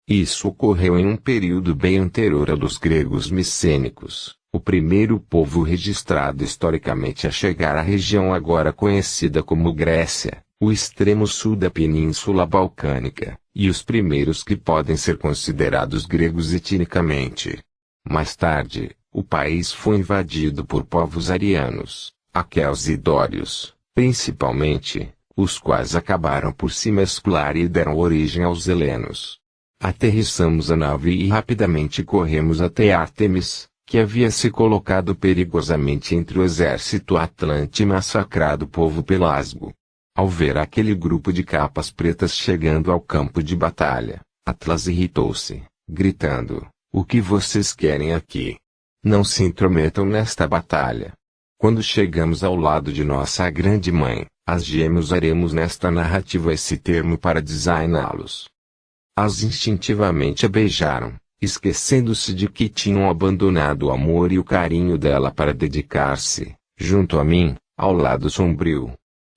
Isso ocorreu em um período bem anterior ao dos gregos micênicos, o primeiro povo registrado historicamente a chegar à região agora conhecida como Grécia, o extremo sul da Península Balcânica, e os primeiros que podem ser considerados gregos etnicamente. Mais tarde, o país foi invadido por povos arianos, aqueus e dórios, principalmente, os quais acabaram por se mesclar e deram origem aos helenos. Aterrissamos a nave e rapidamente corremos até Ártemis, que havia se colocado perigosamente entre o exército atlante e massacrado povo pelasgo. Ao ver aquele grupo de capas pretas chegando ao campo de batalha, Atlas irritou-se, gritando: "O que vocês querem aqui? Não se intrometam nesta batalha. Quando chegamos ao lado de nossa grande mãe, as gêmeas usaremos nesta narrativa esse termo para designá-los." As instintivamente a beijaram, esquecendo-se de que tinham abandonado o amor e o carinho dela para dedicar-se, junto a mim, ao lado sombrio.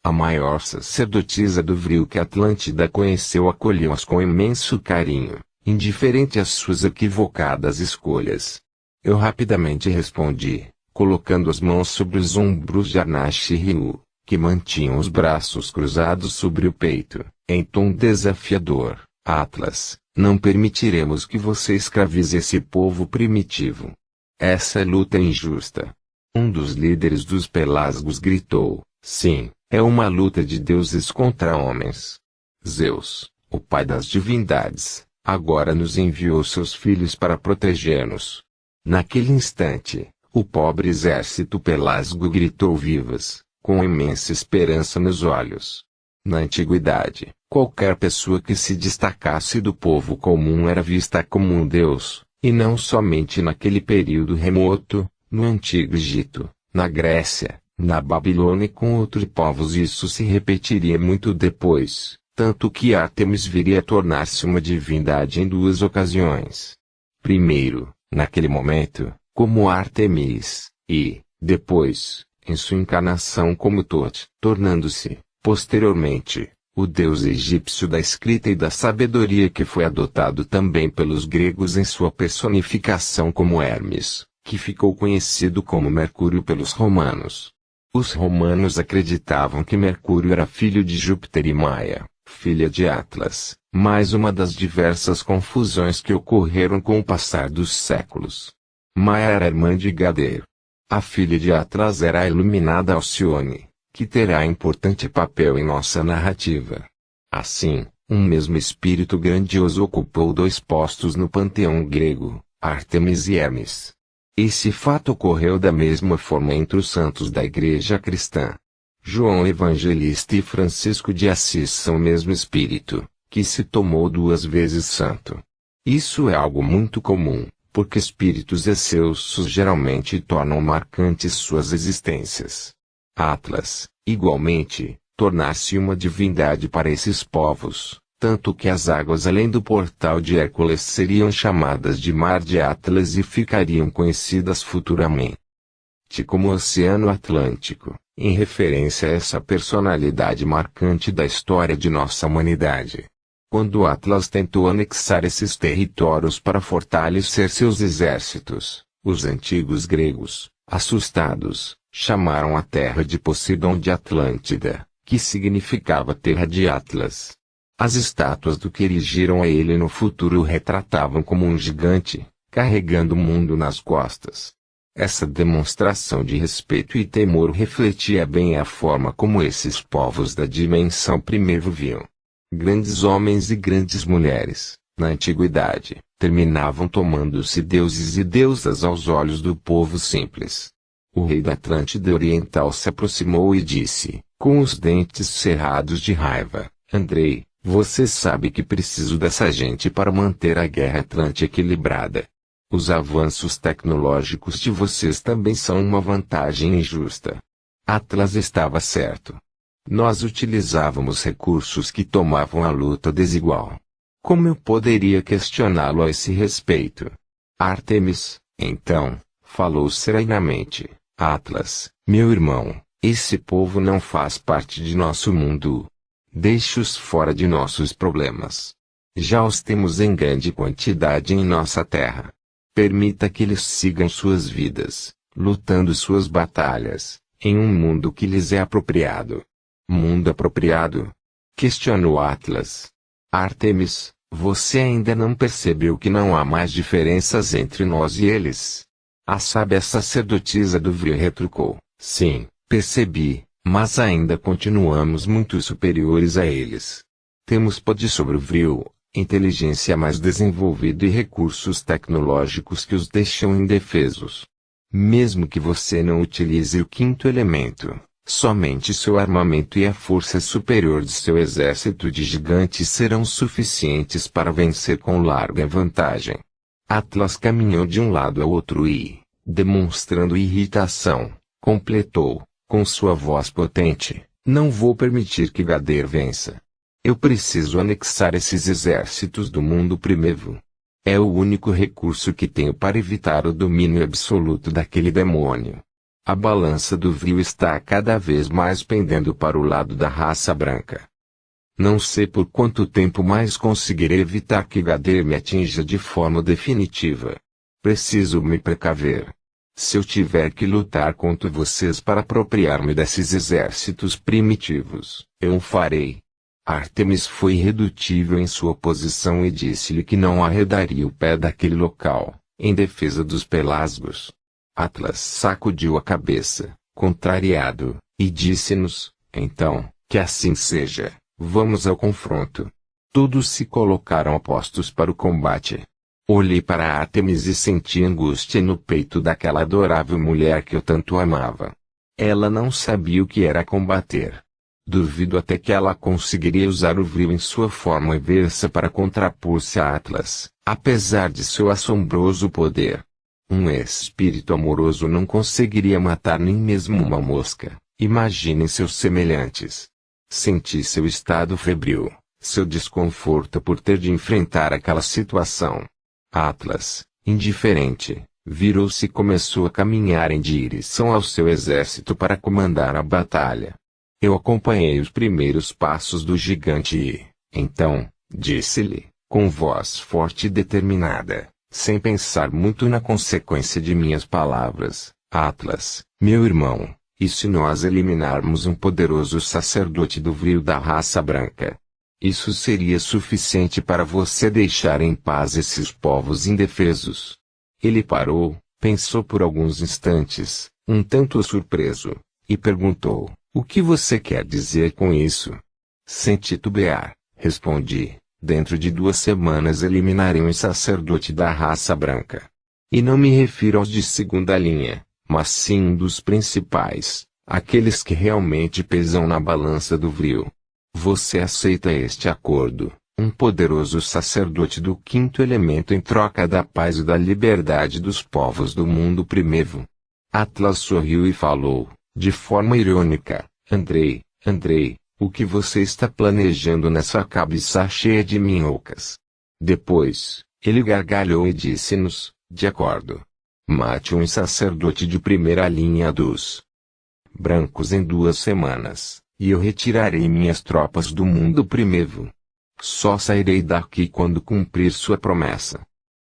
A maior sacerdotisa do Vril que Atlântida conheceu acolheu-as com imenso carinho, indiferente às suas equivocadas escolhas. Eu rapidamente respondi, colocando as mãos sobre os ombros de Arnash e Ryu, que mantinham os braços cruzados sobre o peito, em tom desafiador: "Atlas, não permitiremos que você escravize esse povo primitivo. Essa luta é injusta." Um dos líderes dos Pelasgos gritou: "Sim, é uma luta de deuses contra homens. Zeus, o pai das divindades, agora nos enviou seus filhos para proteger-nos." Naquele instante, o pobre exército pelasgo gritou vivas, com imensa esperança nos olhos. Na antiguidade, qualquer pessoa que se destacasse do povo comum era vista como um deus, e não somente naquele período remoto, no Antigo Egito, na Grécia, na Babilônia e com outros povos. Isso se repetiria muito depois, tanto que Ártemis viria a tornar-se uma divindade em duas ocasiões. Primeiro, naquele momento, como Ártemis, e, depois, em sua encarnação como Thoth, tornando-se, posteriormente, o deus egípcio da escrita e da sabedoria que foi adotado também pelos gregos em sua personificação como Hermes, que ficou conhecido como Mercúrio pelos romanos. Os romanos acreditavam que Mercúrio era filho de Júpiter e Maia, filha de Atlas, mais uma das diversas confusões que ocorreram com o passar dos séculos. Maia era irmã de Gader. A filha de Atlas era a iluminada Alcione, que terá importante papel em nossa narrativa. Assim, um mesmo espírito grandioso ocupou dois postos no panteão grego, Ártemis e Hermes. Esse fato ocorreu da mesma forma entre os santos da Igreja cristã. João Evangelista e Francisco de Assis são o mesmo espírito, que se tomou duas vezes santo. Isso é algo muito comum, porque espíritos excessos geralmente tornam marcantes suas existências. Atlas, igualmente, tornar-se uma divindade para esses povos, tanto que as águas além do portal de Hércules seriam chamadas de Mar de Atlas e ficariam conhecidas futuramente como Oceano Atlântico, em referência a essa personalidade marcante da história de nossa humanidade. Quando Atlas tentou anexar esses territórios para fortalecer seus exércitos, os antigos gregos, assustados, chamaram a terra de Poseidon de Atlântida, que significava terra de Atlas. As estátuas do que erigiram a ele no futuro o retratavam como um gigante, carregando o mundo nas costas. Essa demonstração de respeito e temor refletia bem a forma como esses povos da dimensão primeiro viam. Grandes homens e grandes mulheres, na antiguidade, terminavam tomando-se deuses e deusas aos olhos do povo simples. O rei da Atlântida Oriental se aproximou e disse, com os dentes cerrados de raiva: "Andrei, você sabe que preciso dessa gente para manter a Guerra Atlântica equilibrada. Os avanços tecnológicos de vocês também são uma vantagem injusta." Atlas estava certo. Nós utilizávamos recursos que tomavam a luta desigual. Como eu poderia questioná-lo a esse respeito? Ártemis, então, falou serenamente: "Atlas, meu irmão, esse povo não faz parte de nosso mundo. Deixe-os fora de nossos problemas. Já os temos em grande quantidade em nossa terra. Permita que eles sigam suas vidas, lutando suas batalhas, em um mundo que lhes é apropriado." "Mundo apropriado?" questionou Atlas. "Ártemis, você ainda não percebeu que não há mais diferenças entre nós e eles?" A sábia sacerdotisa do Vril retrucou: "Sim, percebi, mas ainda continuamos muito superiores a eles. Temos poder sobre o Vril, inteligência mais desenvolvida e recursos tecnológicos que os deixam indefesos. Mesmo que você não utilize o quinto elemento, Somente seu armamento e a força superior de seu exército de gigantes serão suficientes para vencer com larga vantagem. Atlas caminhou de um lado ao outro e, demonstrando irritação, completou, com sua voz potente: não vou permitir que Gader vença. Eu preciso anexar esses exércitos do mundo primevo. É o único recurso que tenho para evitar o domínio absoluto daquele demônio. A balança do Vril está cada vez mais pendendo para o lado da raça branca. Não sei por quanto tempo mais conseguirei evitar que Gader me atinja de forma definitiva. Preciso me precaver. Se eu tiver que lutar contra vocês para apropriar-me desses exércitos primitivos, eu o farei. Ártemis foi irredutível em sua posição e disse-lhe que não arredaria o pé daquele local, em defesa dos pelasgos. Atlas sacudiu a cabeça, contrariado, e disse-nos: então, que assim seja, vamos ao confronto. Todos se colocaram a postos para o combate. Olhei para Ártemis e senti angústia no peito daquela adorável mulher que eu tanto amava. Ela não sabia o que era combater. Duvido até que ela conseguiria usar o Vril em sua forma inversa para contrapor-se a Atlas, apesar de seu assombroso poder. Um espírito amoroso não conseguiria matar nem mesmo uma mosca, imaginem seus semelhantes. Senti seu estado febril, seu desconforto por ter de enfrentar aquela situação. Atlas, indiferente, virou-se e começou a caminhar em direção ao seu exército para comandar a batalha. Eu acompanhei os primeiros passos do gigante e, então, disse-lhe, com voz forte e determinada, sem pensar muito na consequência de minhas palavras: Atlas, meu irmão, e se nós eliminarmos um poderoso sacerdote do Vril da raça branca? Isso seria suficiente para você deixar em paz esses povos indefesos. Ele parou, pensou por alguns instantes, um tanto surpreso, e perguntou: o que você quer dizer com isso? Sem titubear, respondi: dentro de 2 semanas eliminarei um sacerdote da raça branca. E não me refiro aos de segunda linha, mas sim dos principais, aqueles que realmente pesam na balança do Vril. Você aceita este acordo, um poderoso sacerdote do 5º elemento em troca da paz e da liberdade dos povos do mundo primevo? Atlas sorriu e falou, de forma irônica: Andrei, o que você está planejando nessa cabeça cheia de minhocas? Depois, ele gargalhou e disse-nos: de acordo. Mate um sacerdote de primeira linha dos brancos em 2 semanas, e eu retirarei minhas tropas do mundo primevo. Só sairei daqui quando cumprir sua promessa.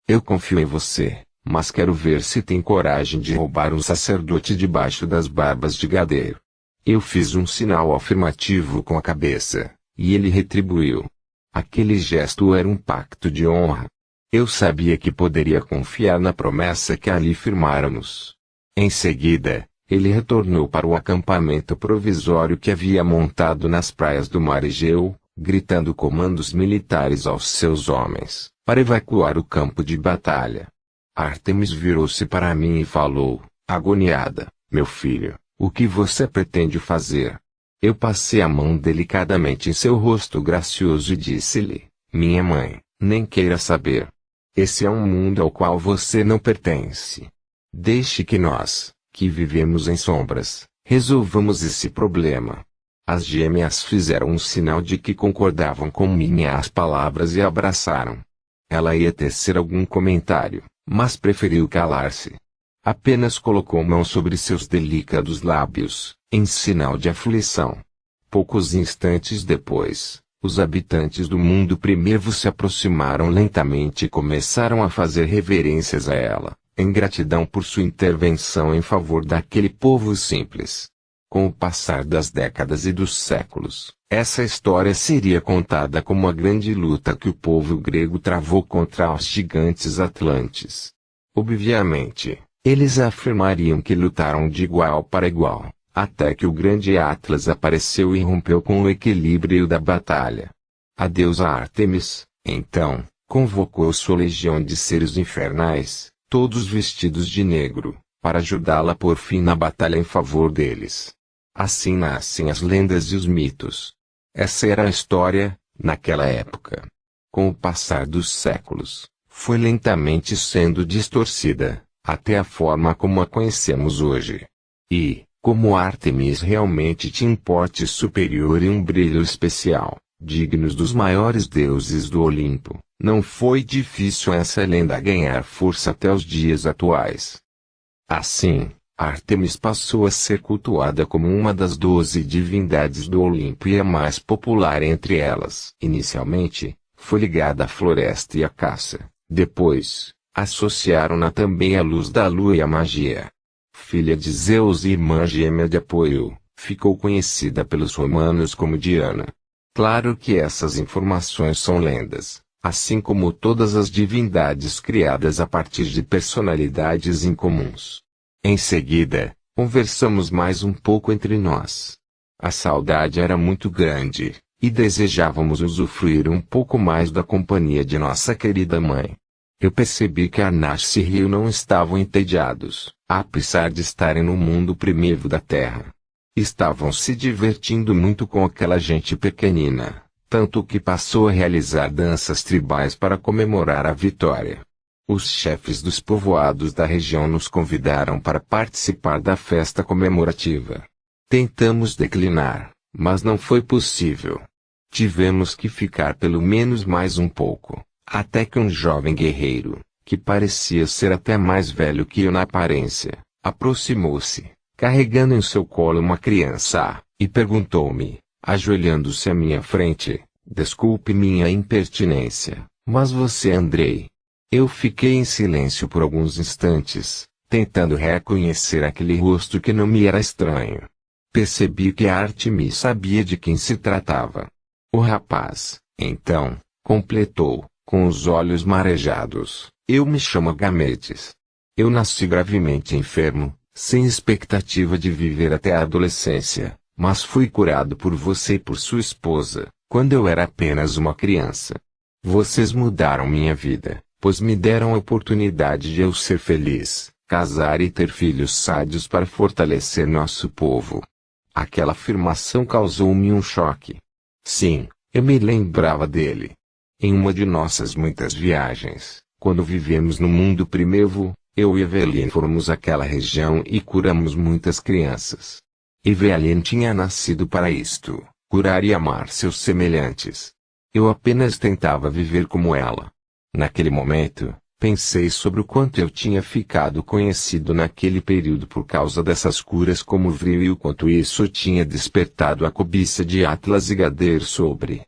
Eu confio em você, mas quero ver se tem coragem de roubar um sacerdote debaixo das barbas de Gader. Eu fiz um sinal afirmativo com a cabeça, e ele retribuiu. Aquele gesto era um pacto de honra. Eu sabia que poderia confiar na promessa que ali firmáramos. Em seguida, ele retornou para o acampamento provisório que havia montado nas praias do Mar Egeu, gritando comandos militares aos seus homens, para evacuar o campo de batalha. Ártemis virou-se para mim e falou, agoniada: meu filho, o que você pretende fazer? Eu passei a mão delicadamente em seu rosto gracioso e disse-lhe: minha mãe, nem queira saber. Esse é um mundo ao qual você não pertence. Deixe que nós, que vivemos em sombras, resolvamos esse problema. As gêmeas fizeram um sinal de que concordavam com minhas palavras e abraçaram. Ela ia tecer algum comentário, mas preferiu calar-se. Apenas colocou mão sobre seus delicados lábios, em sinal de aflição. Poucos instantes depois, os habitantes do mundo primevo se aproximaram lentamente e começaram a fazer reverências a ela, em gratidão por sua intervenção em favor daquele povo simples. Com o passar das décadas e dos séculos, essa história seria contada como a grande luta que o povo grego travou contra os gigantes atlantes. Obviamente, eles afirmariam que lutaram de igual para igual, até que o grande Atlas apareceu e rompeu com o equilíbrio da batalha. A deusa Ártemis, então, convocou sua legião de seres infernais, todos vestidos de negro, para ajudá-la a pôr fim na batalha em favor deles. Assim nascem as lendas e os mitos. Essa era a história, naquela época. Com o passar dos séculos, foi lentamente sendo distorcida, até a forma como a conhecemos hoje. E, como Ártemis realmente tinha um porte superior e um brilho especial, dignos dos maiores deuses do Olimpo, não foi difícil essa lenda ganhar força até os dias atuais. Assim, Ártemis passou a ser cultuada como uma das 12 divindades do Olimpo e a mais popular entre elas. Inicialmente, foi ligada à floresta e à caça. Depois, associaram-na também à luz da lua e à magia. Filha de Zeus e irmã gêmea de Apolo, ficou conhecida pelos romanos como Diana. Claro que essas informações são lendas, assim como todas as divindades criadas a partir de personalidades incomuns. Em seguida, conversamos mais um pouco entre nós. A saudade era muito grande, e desejávamos usufruir um pouco mais da companhia de nossa querida mãe. Eu percebi que Arnash e Rio não estavam entediados, apesar de estarem no mundo primitivo da Terra. Estavam se divertindo muito com aquela gente pequenina, tanto que passou a realizar danças tribais para comemorar a vitória. Os chefes dos povoados da região nos convidaram para participar da festa comemorativa. Tentamos declinar, mas não foi possível. Tivemos que ficar pelo menos mais um pouco, até que um jovem guerreiro, que parecia ser até mais velho que eu na aparência, aproximou-se, carregando em seu colo uma criança, e perguntou-me, ajoelhando-se à minha frente: "Desculpe minha impertinência, mas você é Andrei?" Eu fiquei em silêncio por alguns instantes, tentando reconhecer aquele rosto que não me era estranho. Percebi que Ártemis sabia de quem se tratava. O rapaz, então, completou, com os olhos marejados: "Eu me chamo Gamedes. Eu nasci gravemente enfermo, sem expectativa de viver até a adolescência, mas fui curado por você e por sua esposa, quando eu era apenas uma criança. Vocês mudaram minha vida, pois me deram a oportunidade de eu ser feliz, casar e ter filhos sádios para fortalecer nosso povo." Aquela afirmação causou-me um choque. Sim, eu me lembrava dele. Em uma de nossas muitas viagens, quando vivemos no mundo primitivo, eu e Evelyn fomos àquela região e curamos muitas crianças. Evelyn tinha nascido para isto, curar e amar seus semelhantes. Eu apenas tentava viver como ela. Naquele momento, pensei sobre o quanto eu tinha ficado conhecido naquele período por causa dessas curas como Vril e o quanto isso tinha despertado a cobiça de Atlas e Gader sobre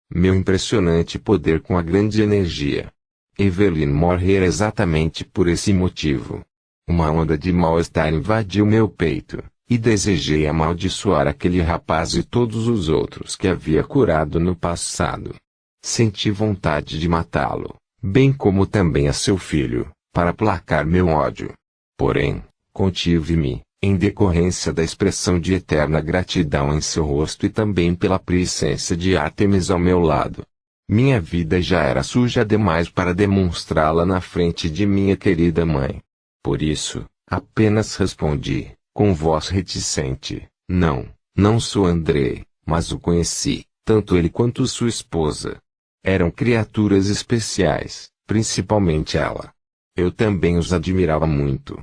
meu impressionante poder com a grande energia. Evelyn morrera exatamente por esse motivo. Uma onda de mal-estar invadiu meu peito, e desejei amaldiçoar aquele rapaz e todos os outros que havia curado no passado. Senti vontade de matá-lo, bem como também a seu filho, para aplacar meu ódio. Porém, contive-me, em decorrência da expressão de eterna gratidão em seu rosto e também pela presença de Ártemis ao meu lado. Minha vida já era suja demais para demonstrá-la na frente de minha querida mãe. Por isso, apenas respondi, com voz reticente: "Não, não sou Andrei, mas o conheci, tanto ele quanto sua esposa. Eram criaturas especiais, principalmente ela. Eu também os admirava muito."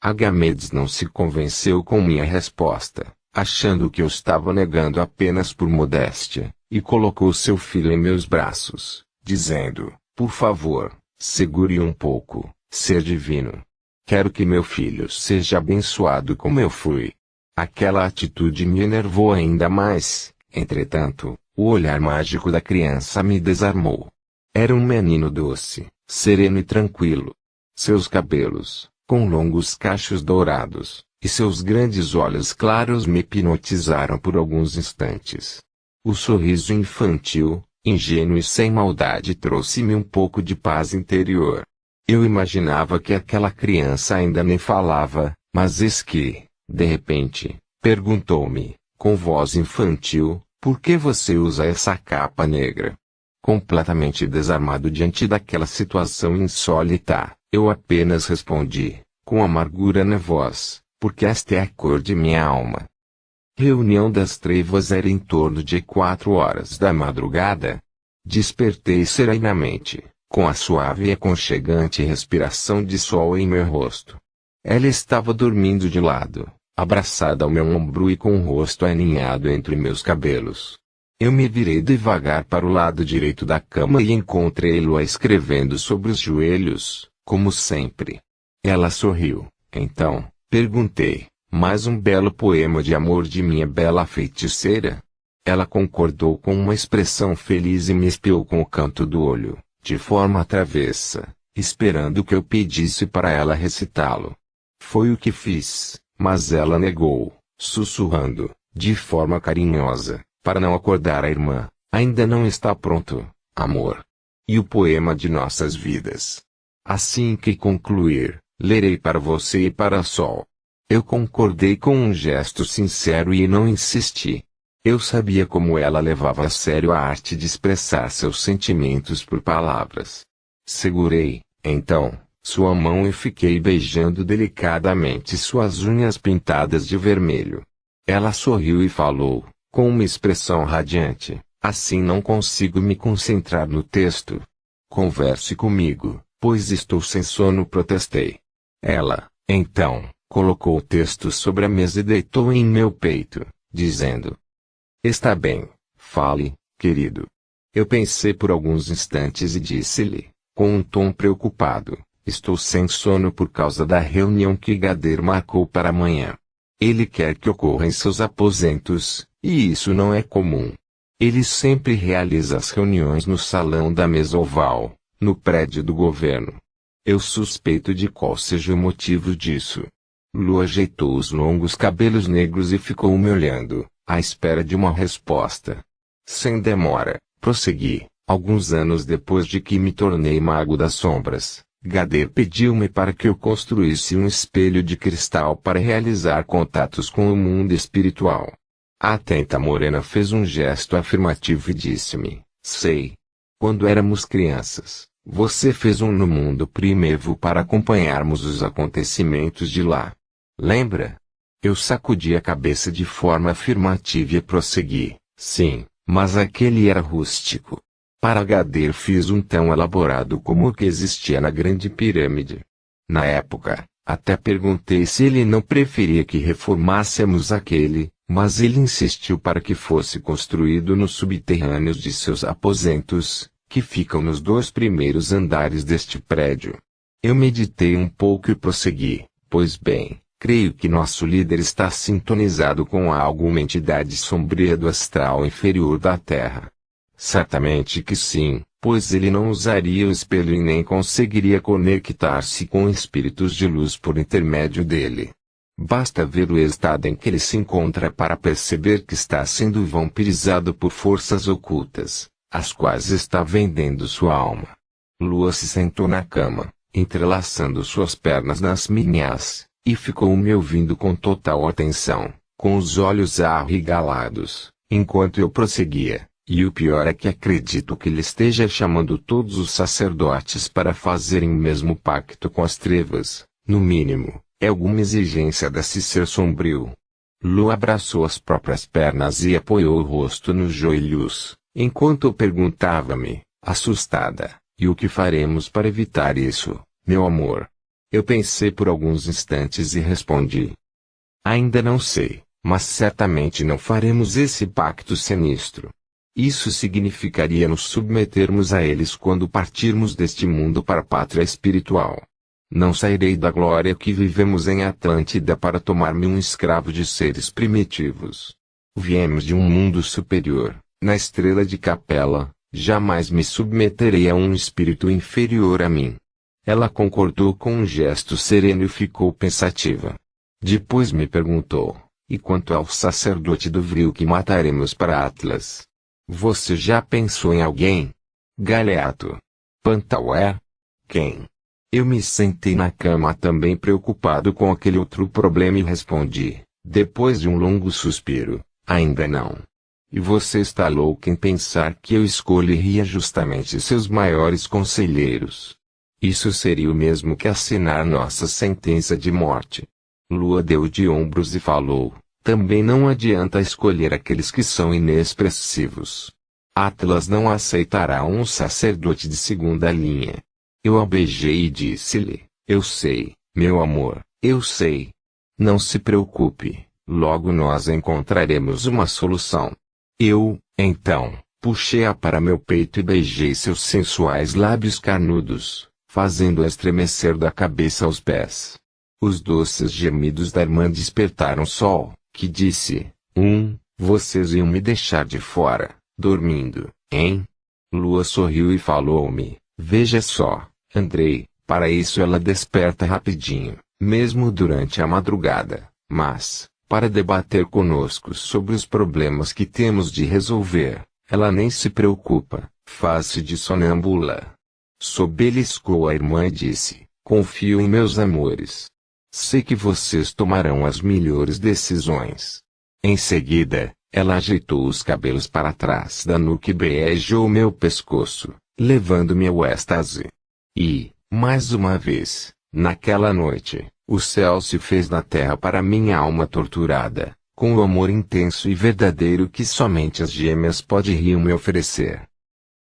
Agamedes não se convenceu com minha resposta, achando que eu estava negando apenas por modéstia, e colocou seu filho em meus braços, dizendo: "Por favor, segure um pouco, ser divino. Quero que meu filho seja abençoado como eu fui." Aquela atitude me enervou ainda mais. Entretanto, o olhar mágico da criança me desarmou. Era um menino doce, sereno e tranquilo. Seus cabelos, com longos cachos dourados, e seus grandes olhos claros me hipnotizaram por alguns instantes. O sorriso infantil, ingênuo e sem maldade trouxe-me um pouco de paz interior. Eu imaginava que aquela criança ainda nem falava, mas eis que, de repente, perguntou-me, com voz infantil: "Por que você usa essa capa negra?" Completamente desarmado diante daquela situação insólita, eu apenas respondi, com amargura na voz: "Porque esta é a cor de minha alma." Reunião das trevas era em torno de 4 horas da madrugada. Despertei serenamente, com a suave e aconchegante respiração de sol em meu rosto. Ela estava dormindo de lado, abraçada ao meu ombro e com o rosto aninhado entre meus cabelos. Eu me virei devagar para o lado direito da cama e encontrei-la escrevendo sobre os joelhos, como sempre. Ela sorriu. Então, perguntei, mais um belo poema de amor de minha bela feiticeira? Ela concordou com uma expressão feliz e me espiou com o canto do olho, de forma travessa, esperando que eu pedisse para ela recitá-lo. Foi o que fiz, mas ela negou, sussurrando, de forma carinhosa, para não acordar a irmã: ainda não está pronto, amor. E o poema de nossas vidas? Assim que concluir, lerei para você e para Sol. Eu concordei com um gesto sincero e não insisti. Eu sabia como ela levava a sério a arte de expressar seus sentimentos por palavras. Segurei, então, sua mão e fiquei beijando delicadamente suas unhas pintadas de vermelho. Ela sorriu e falou, com uma expressão radiante: assim não consigo me concentrar no texto. Converse comigo, pois estou sem sono, protestei. Ela, então, colocou o texto sobre a mesa e deitou em meu peito, dizendo: está bem, fale, querido. Eu pensei por alguns instantes e disse-lhe, com um tom preocupado: estou sem sono por causa da reunião que Gader marcou para amanhã. Ele quer que ocorra em seus aposentos, e isso não é comum. Ele sempre realiza as reuniões no salão da mesa oval, no prédio do governo. Eu suspeito de qual seja o motivo disso. Lu ajeitou os longos cabelos negros e ficou me olhando, à espera de uma resposta. Sem demora, prossegui. Alguns anos depois de que me tornei mago das sombras, Gader pediu-me para que eu construísse um espelho de cristal para realizar contatos com o mundo espiritual. A atenta morena fez um gesto afirmativo e disse-me: sei. Quando éramos crianças, você fez um no mundo primevo para acompanharmos os acontecimentos de lá. Lembra? Eu sacudi a cabeça de forma afirmativa e prossegui: sim, mas aquele era rústico. Para Gader fiz um tão elaborado como o que existia na Grande Pirâmide. Na época, até perguntei se ele não preferia que reformássemos aquele, mas ele insistiu para que fosse construído nos subterrâneos de seus aposentos, que ficam nos 2 primeiros andares deste prédio. Eu meditei um pouco e prossegui: pois bem, creio que nosso líder está sintonizado com alguma entidade sombria do astral inferior da Terra. Certamente que sim, pois ele não usaria o espelho e nem conseguiria conectar-se com espíritos de luz por intermédio dele. Basta ver o estado em que ele se encontra para perceber que está sendo vampirizado por forças ocultas, as quais está vendendo sua alma. Lua se sentou na cama, entrelaçando suas pernas nas minhas, e ficou me ouvindo com total atenção, com os olhos arregalados, enquanto eu prosseguia. E o pior é que acredito que ele esteja chamando todos os sacerdotes para fazerem o mesmo pacto com as trevas. No mínimo, é alguma exigência desse ser sombrio. Lu abraçou as próprias pernas e apoiou o rosto nos joelhos, enquanto perguntava-me, assustada: e o que faremos para evitar isso, meu amor? Eu pensei por alguns instantes e respondi: ainda não sei, mas certamente não faremos esse pacto sinistro. Isso significaria nos submetermos a eles quando partirmos deste mundo para a pátria espiritual. Não sairei da glória que vivemos em Atlântida para tornar-me um escravo de seres primitivos. Viemos de um mundo superior, na estrela de Capela, jamais me submeterei a um espírito inferior a mim. Ela concordou com um gesto sereno e ficou pensativa. Depois me perguntou: e quanto ao sacerdote do Vril que mataremos para Atlas? Você já pensou em alguém? Galeato? Pantauer? Quem? Eu me sentei na cama também preocupado com aquele outro problema e respondi, depois de um longo suspiro: ainda não. E você está louco em pensar que eu escolheria justamente seus maiores conselheiros? Isso seria o mesmo que assinar nossa sentença de morte. Lua deu de ombros e falou: Também não adianta escolher aqueles que são inexpressivos. Atlas não aceitará um sacerdote de segunda linha. Eu a beijei e disse-lhe: eu sei, meu amor, eu sei. Não se preocupe, logo nós encontraremos uma solução. Eu, então, puxei-a para meu peito e beijei seus sensuais lábios carnudos, fazendo-a estremecer da cabeça aos pés. Os doces gemidos da irmã despertaram Sol, que disse: vocês iam me deixar de fora, dormindo, hein? Lua sorriu e falou-me: veja só, Andrei, para isso ela desperta rapidinho, mesmo durante a madrugada, mas, para debater conosco sobre os problemas que temos de resolver, ela nem se preocupa, faz-se de sonâmbula. Beliscou a irmã e disse: confio em meus amores. Sei que vocês tomarão as melhores decisões. Em seguida, ela ajeitou os cabelos para trás da nuca e beijou meu pescoço, levando-me ao êxtase. E, mais uma vez, naquela noite, o céu se fez na terra para minha alma torturada, com o amor intenso e verdadeiro que somente as gêmeas poderiam me oferecer.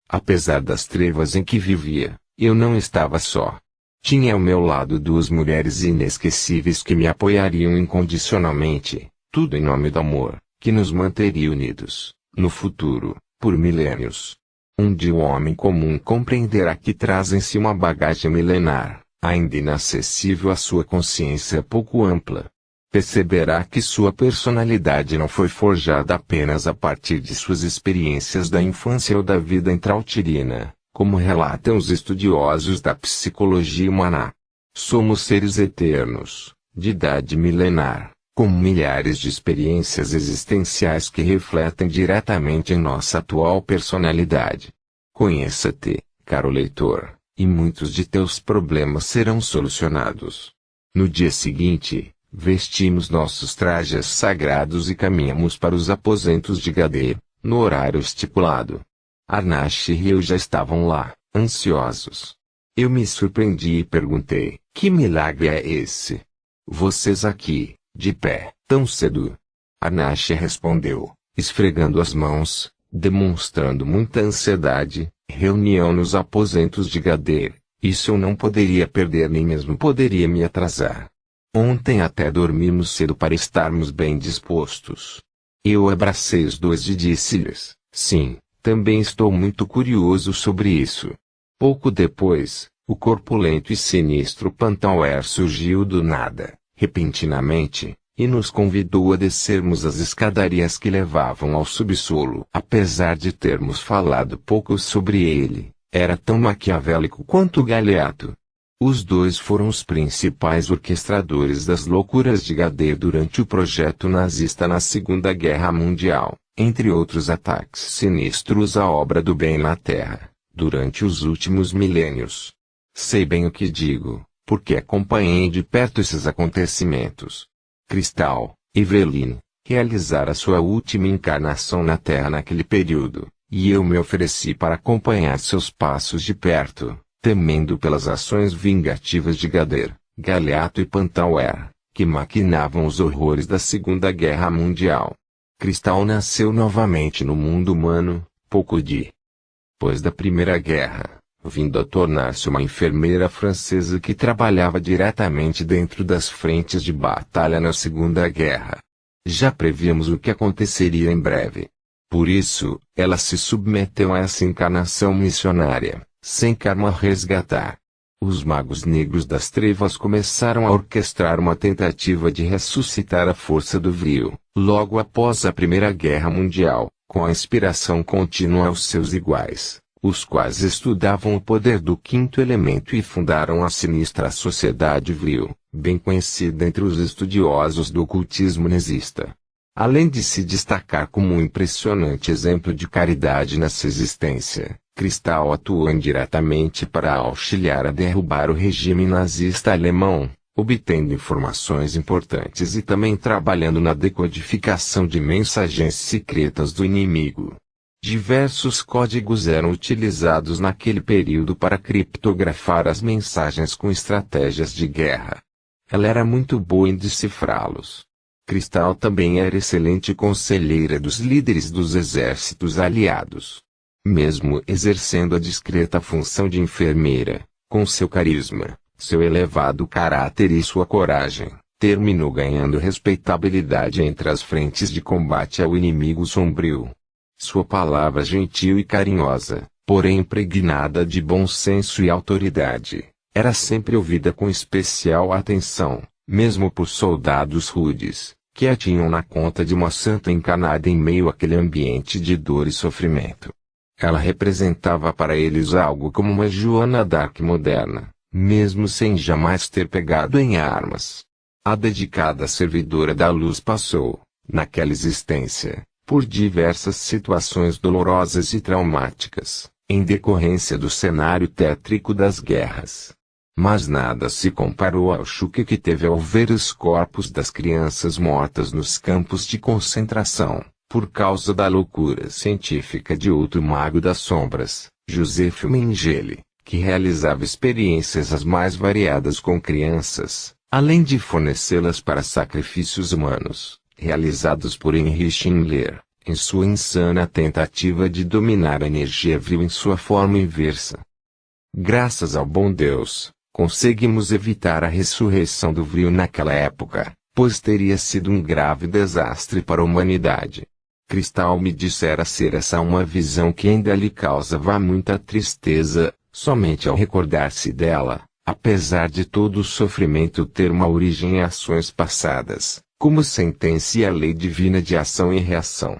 Apesar das trevas em que vivia, eu não estava só. Tinha ao meu lado duas mulheres inesquecíveis que me apoiariam incondicionalmente, tudo em nome do amor, que nos manteria unidos, no futuro, por milênios. Um dia o homem comum compreenderá que traz em si uma bagagem milenar, ainda inacessível à sua consciência pouco ampla. Perceberá que sua personalidade não foi forjada apenas a partir de suas experiências da infância ou da vida intrauterina, como relatam os estudiosos da psicologia humana. Somos seres eternos, de idade milenar, com milhares de experiências existenciais que refletem diretamente em nossa atual personalidade. Conheça-te, caro leitor, e muitos de teus problemas serão solucionados. No dia seguinte, vestimos nossos trajes sagrados e caminhamos para os aposentos de Gader, no horário estipulado. Arnash e eu já estavam lá, ansiosos. Eu me surpreendi e perguntei: que milagre é esse? Vocês aqui, de pé, tão cedo? Arnash respondeu, esfregando as mãos, demonstrando muita ansiedade: reunião nos aposentos de Gader, isso eu não poderia perder nem mesmo poderia me atrasar. Ontem até dormimos cedo para estarmos bem dispostos. Eu abracei os dois e disse-lhes: sim, também estou muito curioso sobre isso. Pouco depois, o corpulento e sinistro Pantauer surgiu do nada, repentinamente, e nos convidou a descermos as escadarias que levavam ao subsolo. Apesar de termos falado pouco sobre ele, era tão maquiavélico quanto Galeato. Os dois foram os principais orquestradores das loucuras de Gader durante o projeto nazista na Segunda Guerra Mundial, entre outros ataques sinistros à obra do bem na Terra, durante os últimos milênios. Sei bem o que digo, porque acompanhei de perto esses acontecimentos. Cristal, Evelyn, realizara sua última encarnação na Terra naquele período, e eu me ofereci para acompanhar seus passos de perto, temendo pelas ações vingativas de Gader, Galeato e Pantauer, que maquinavam os horrores da Segunda Guerra Mundial. Cristal nasceu novamente no mundo humano, pouco depois da Primeira Guerra, vindo a tornar-se uma enfermeira francesa que trabalhava diretamente dentro das frentes de batalha na Segunda Guerra. Já prevíamos o que aconteceria em breve. Por isso, ela se submeteu a essa encarnação missionária, sem karma a resgatar. Os magos negros das trevas começaram a orquestrar uma tentativa de ressuscitar a força do Vril, logo após a Primeira Guerra Mundial, com a inspiração contínua aos seus iguais, os quais estudavam o poder do quinto elemento e fundaram a sinistra Sociedade Vril, bem conhecida entre os estudiosos do ocultismo nazista. Além de se destacar como um impressionante exemplo de caridade nessa existência, Cristal atuou indiretamente para auxiliar a derrubar o regime nazista alemão, obtendo informações importantes e também trabalhando na decodificação de mensagens secretas do inimigo. Diversos códigos eram utilizados naquele período para criptografar as mensagens com estratégias de guerra. Ela era muito boa em decifrá-los. Cristal também era excelente conselheira dos líderes dos exércitos aliados. Mesmo exercendo a discreta função de enfermeira, com seu carisma, seu elevado caráter e sua coragem, terminou ganhando respeitabilidade entre as frentes de combate ao inimigo sombrio. Sua palavra gentil e carinhosa, porém impregnada de bom senso e autoridade, era sempre ouvida com especial atenção, mesmo por soldados rudes, que a tinham na conta de uma santa encarnada em meio àquele ambiente de dor e sofrimento. Ela representava para eles algo como uma Joana d'Arc moderna, mesmo sem jamais ter pegado em armas. A dedicada servidora da luz passou, naquela existência, por diversas situações dolorosas e traumáticas, em decorrência do cenário tétrico das guerras. Mas nada se comparou ao choque que teve ao ver os corpos das crianças mortas nos campos de concentração, por causa da loucura científica de outro mago das sombras, Joseph Mengele, que realizava experiências as mais variadas com crianças, além de fornecê-las para sacrifícios humanos, realizados por Heinrich Himmler, em sua insana tentativa de dominar a energia vil em sua forma inversa. Graças ao bom Deus, conseguimos evitar a ressurreição do Vril naquela época, pois teria sido um grave desastre para a humanidade. Cristal me dissera ser essa uma visão que ainda lhe causava muita tristeza, somente ao recordar-se dela, apesar de todo o sofrimento ter uma origem em ações passadas, como sentencia a lei divina de ação e reação.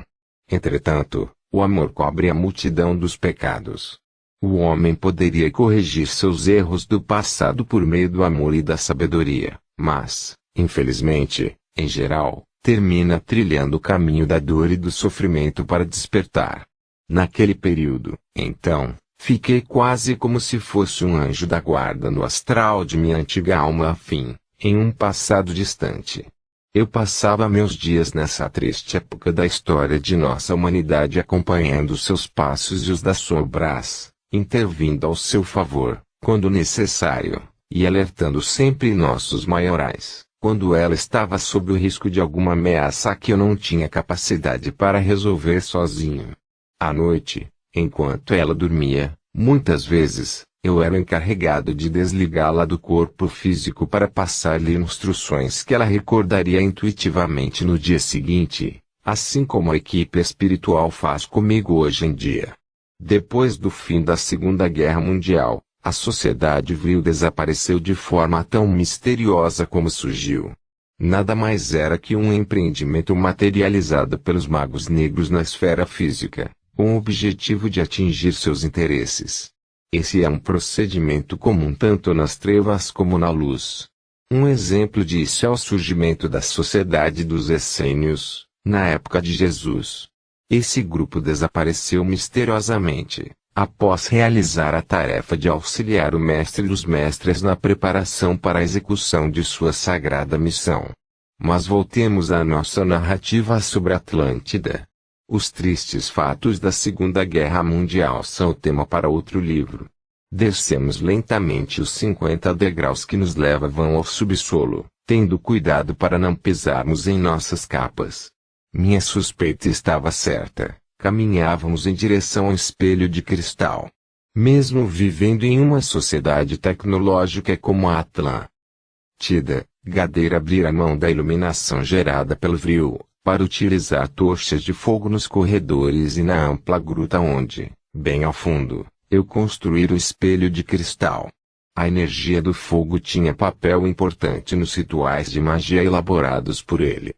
Entretanto, o amor cobre a multidão dos pecados. O homem poderia corrigir seus erros do passado por meio do amor e da sabedoria, mas, infelizmente, em geral, termina trilhando o caminho da dor e do sofrimento para despertar. Naquele período, então, fiquei quase como se fosse um anjo da guarda no astral de minha antiga alma afim, em um passado distante. Eu passava meus dias nessa triste época da história de nossa humanidade acompanhando seus passos e os das sombras, intervindo ao seu favor, quando necessário, e alertando sempre nossos maiorais, quando ela estava sob o risco de alguma ameaça que eu não tinha capacidade para resolver sozinho. À noite, enquanto ela dormia, muitas vezes, eu era encarregado de desligá-la do corpo físico para passar-lhe instruções que ela recordaria intuitivamente no dia seguinte, assim como a equipe espiritual faz comigo hoje em dia. Depois do fim da Segunda Guerra Mundial, a sociedade Vril desapareceu de forma tão misteriosa como surgiu. Nada mais era que um empreendimento materializado pelos magos negros na esfera física, com o objetivo de atingir seus interesses. Esse é um procedimento comum tanto nas trevas como na luz. Um exemplo disso é o surgimento da Sociedade dos Essênios, na época de Jesus. Esse grupo desapareceu misteriosamente, após realizar a tarefa de auxiliar o Mestre dos Mestres na preparação para a execução de sua sagrada missão. Mas voltemos à nossa narrativa sobre Atlântida. Os tristes fatos da Segunda Guerra Mundial são o tema para outro livro. Descemos lentamente os 50 degraus que nos levam ao subsolo, tendo cuidado para não pisarmos em nossas capas. Minha suspeita estava certa, caminhávamos em direção ao espelho de cristal. Mesmo vivendo em uma sociedade tecnológica como a Atlântida, Gadeira abrira mão da iluminação gerada pelo Vril, para utilizar tochas de fogo nos corredores e na ampla gruta onde, bem ao fundo, eu construir o espelho de cristal. A energia do fogo tinha papel importante nos rituais de magia elaborados por ele.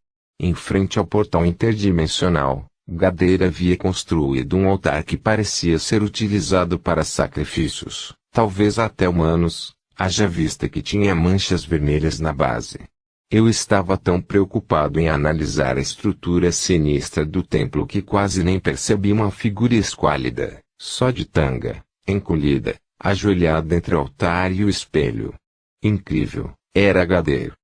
Em frente ao portal interdimensional, Gadeira havia construído um altar que parecia ser utilizado para sacrifícios, talvez até humanos, haja vista que tinha manchas vermelhas na base. Eu estava tão preocupado em analisar a estrutura sinistra do templo que quase nem percebi uma figura esquálida, só de tanga, encolhida, ajoelhada entre o altar e o espelho. Incrível, era Gadeira.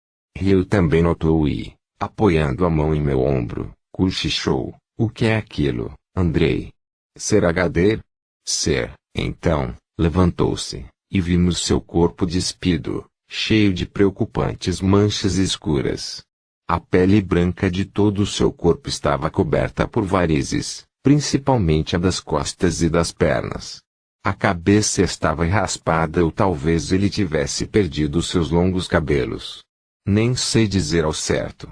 Eu também notou e, apoiando a mão em meu ombro, cochichou: "O que é aquilo, Andrei?" "Será Gadeira?" "Ser." Então, levantou-se, e vimos seu corpo despido, cheio de preocupantes manchas escuras. A pele branca de todo o seu corpo estava coberta por varizes, principalmente a das costas e das pernas. A cabeça estava raspada ou talvez ele tivesse perdido seus longos cabelos. Nem sei dizer ao certo.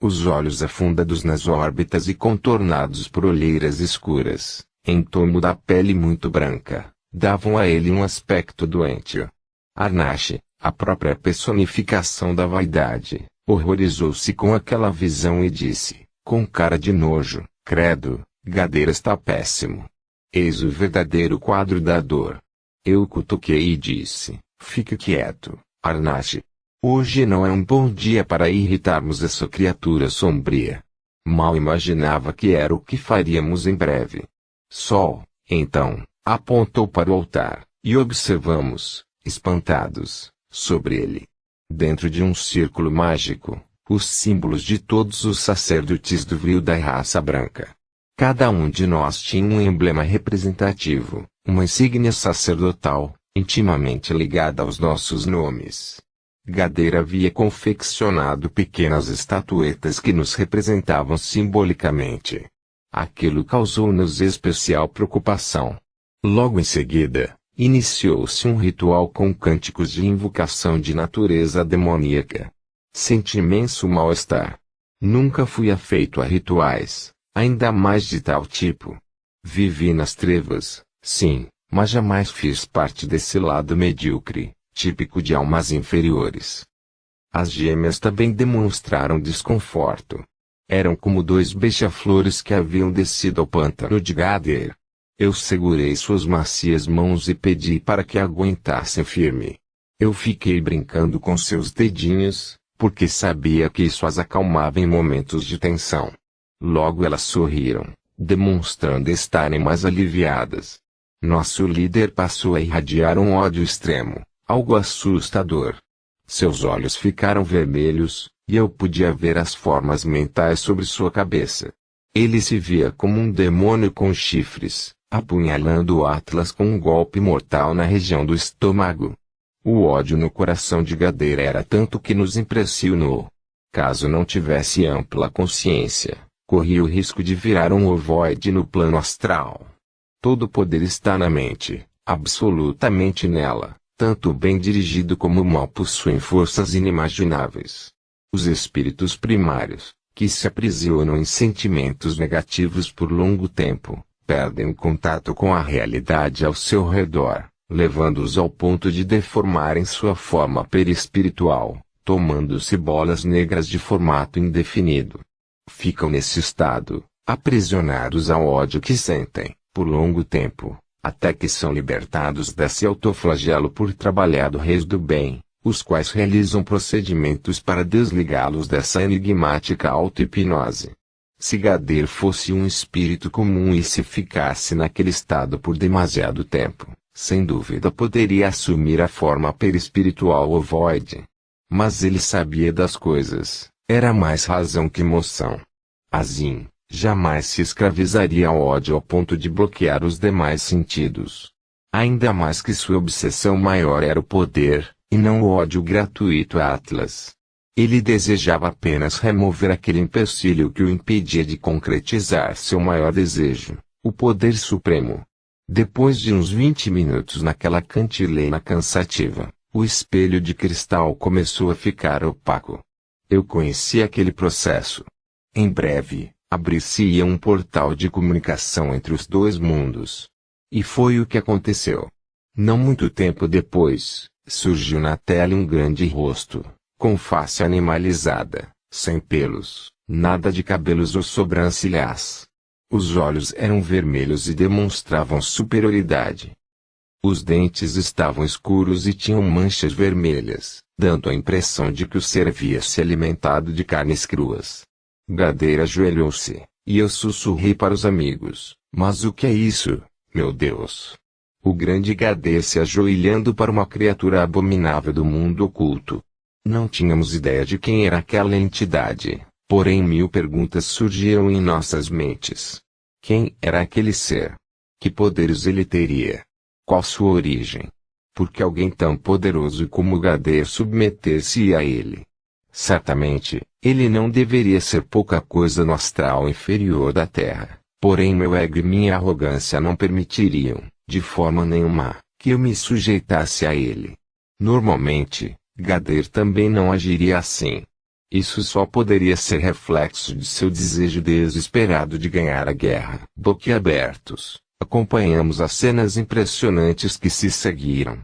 Os olhos afundados nas órbitas e contornados por olheiras escuras, em torno da pele muito branca, davam a ele um aspecto doentio. Arnache, a própria personificação da vaidade, horrorizou-se com aquela visão e disse, com cara de nojo, credo, Gadeira está péssimo. Eis o verdadeiro quadro da dor. Eu cutuquei e disse, fique quieto, Arnache. Hoje não é um bom dia para irritarmos essa criatura sombria. Mal imaginava que era o que faríamos em breve. Sol, então, apontou para o altar, e observamos, espantados, sobre ele, dentro de um círculo mágico, os símbolos de todos os sacerdotes do vril da raça branca. Cada um de nós tinha um emblema representativo, uma insígnia sacerdotal, intimamente ligada aos nossos nomes. Gadeira havia confeccionado pequenas estatuetas que nos representavam simbolicamente. Aquilo causou-nos especial preocupação. Logo em seguida, iniciou-se um ritual com cânticos de invocação de natureza demoníaca. Senti imenso mal-estar. Nunca fui afeito a rituais, ainda mais de tal tipo. Vivi nas trevas, sim, mas jamais fiz parte desse lado medíocre, típico de almas inferiores. As gêmeas também demonstraram desconforto. Eram como dois beija-flores que haviam descido ao pântano de Gadeira. Eu segurei suas macias mãos e pedi para que aguentassem firme. Eu fiquei brincando com seus dedinhos, porque sabia que isso as acalmava em momentos de tensão. Logo elas sorriram, demonstrando estarem mais aliviadas. Nosso líder passou a irradiar um ódio extremo, algo assustador. Seus olhos ficaram vermelhos, e eu podia ver as formas mentais sobre sua cabeça. Ele se via como um demônio com chifres, apunhalando o Atlas com um golpe mortal na região do estômago. O ódio no coração de Gadeira era tanto que nos impressionou. Caso não tivesse ampla consciência, corria o risco de virar um ovoide no plano astral. Todo o poder está na mente, absolutamente nela. Tanto o bem dirigido como o mal possuem forças inimagináveis. Os espíritos primários, que se aprisionam em sentimentos negativos por longo tempo, perdem o contato com a realidade ao seu redor, levando-os ao ponto de deformarem sua forma perispiritual, tomando-se bolas negras de formato indefinido. Ficam nesse estado, aprisionados ao ódio que sentem, por longo tempo, até que são libertados desse autoflagelo por trabalhado reis do bem, os quais realizam procedimentos para desligá-los dessa enigmática auto-hipnose. Se Gadeira fosse um espírito comum e se ficasse naquele estado por demasiado tempo, sem dúvida poderia assumir a forma perispiritual ovoide. Mas ele sabia das coisas, era mais razão que emoção. Assim, jamais se escravizaria ao ódio ao ponto de bloquear os demais sentidos. Ainda mais que sua obsessão maior era o poder, e não o ódio gratuito a Atlas. Ele desejava apenas remover aquele empecilho que o impedia de concretizar seu maior desejo, o poder supremo. Depois de uns 20 minutos naquela cantilena cansativa, o espelho de cristal começou a ficar opaco. Eu conheci aquele processo. Em breve, abrir-se-ia um portal de comunicação entre os dois mundos. E foi o que aconteceu. Não muito tempo depois, surgiu na tela um grande rosto, com face animalizada, sem pelos, nada de cabelos ou sobrancelhas. Os olhos eram vermelhos e demonstravam superioridade. Os dentes estavam escuros e tinham manchas vermelhas, dando a impressão de que o ser havia se alimentado de carnes cruas. Gadeira ajoelhou-se, e eu sussurrei para os amigos, mas o que é isso, meu Deus? O grande Gadeira se ajoelhando para uma criatura abominável do mundo oculto. Não tínhamos ideia de quem era aquela entidade, porém 1000 perguntas surgiram em nossas mentes. Quem era aquele ser? Que poderes ele teria? Qual sua origem? Por que alguém tão poderoso como Gadeira submeter-se a ele? Certamente, ele não deveria ser pouca coisa no astral inferior da Terra, porém meu ego e minha arrogância não permitiriam, de forma nenhuma, que eu me sujeitasse a ele. Normalmente, Gader também não agiria assim. Isso só poderia ser reflexo de seu desejo desesperado de ganhar a guerra. Boquiabertos, acompanhamos as cenas impressionantes que se seguiram.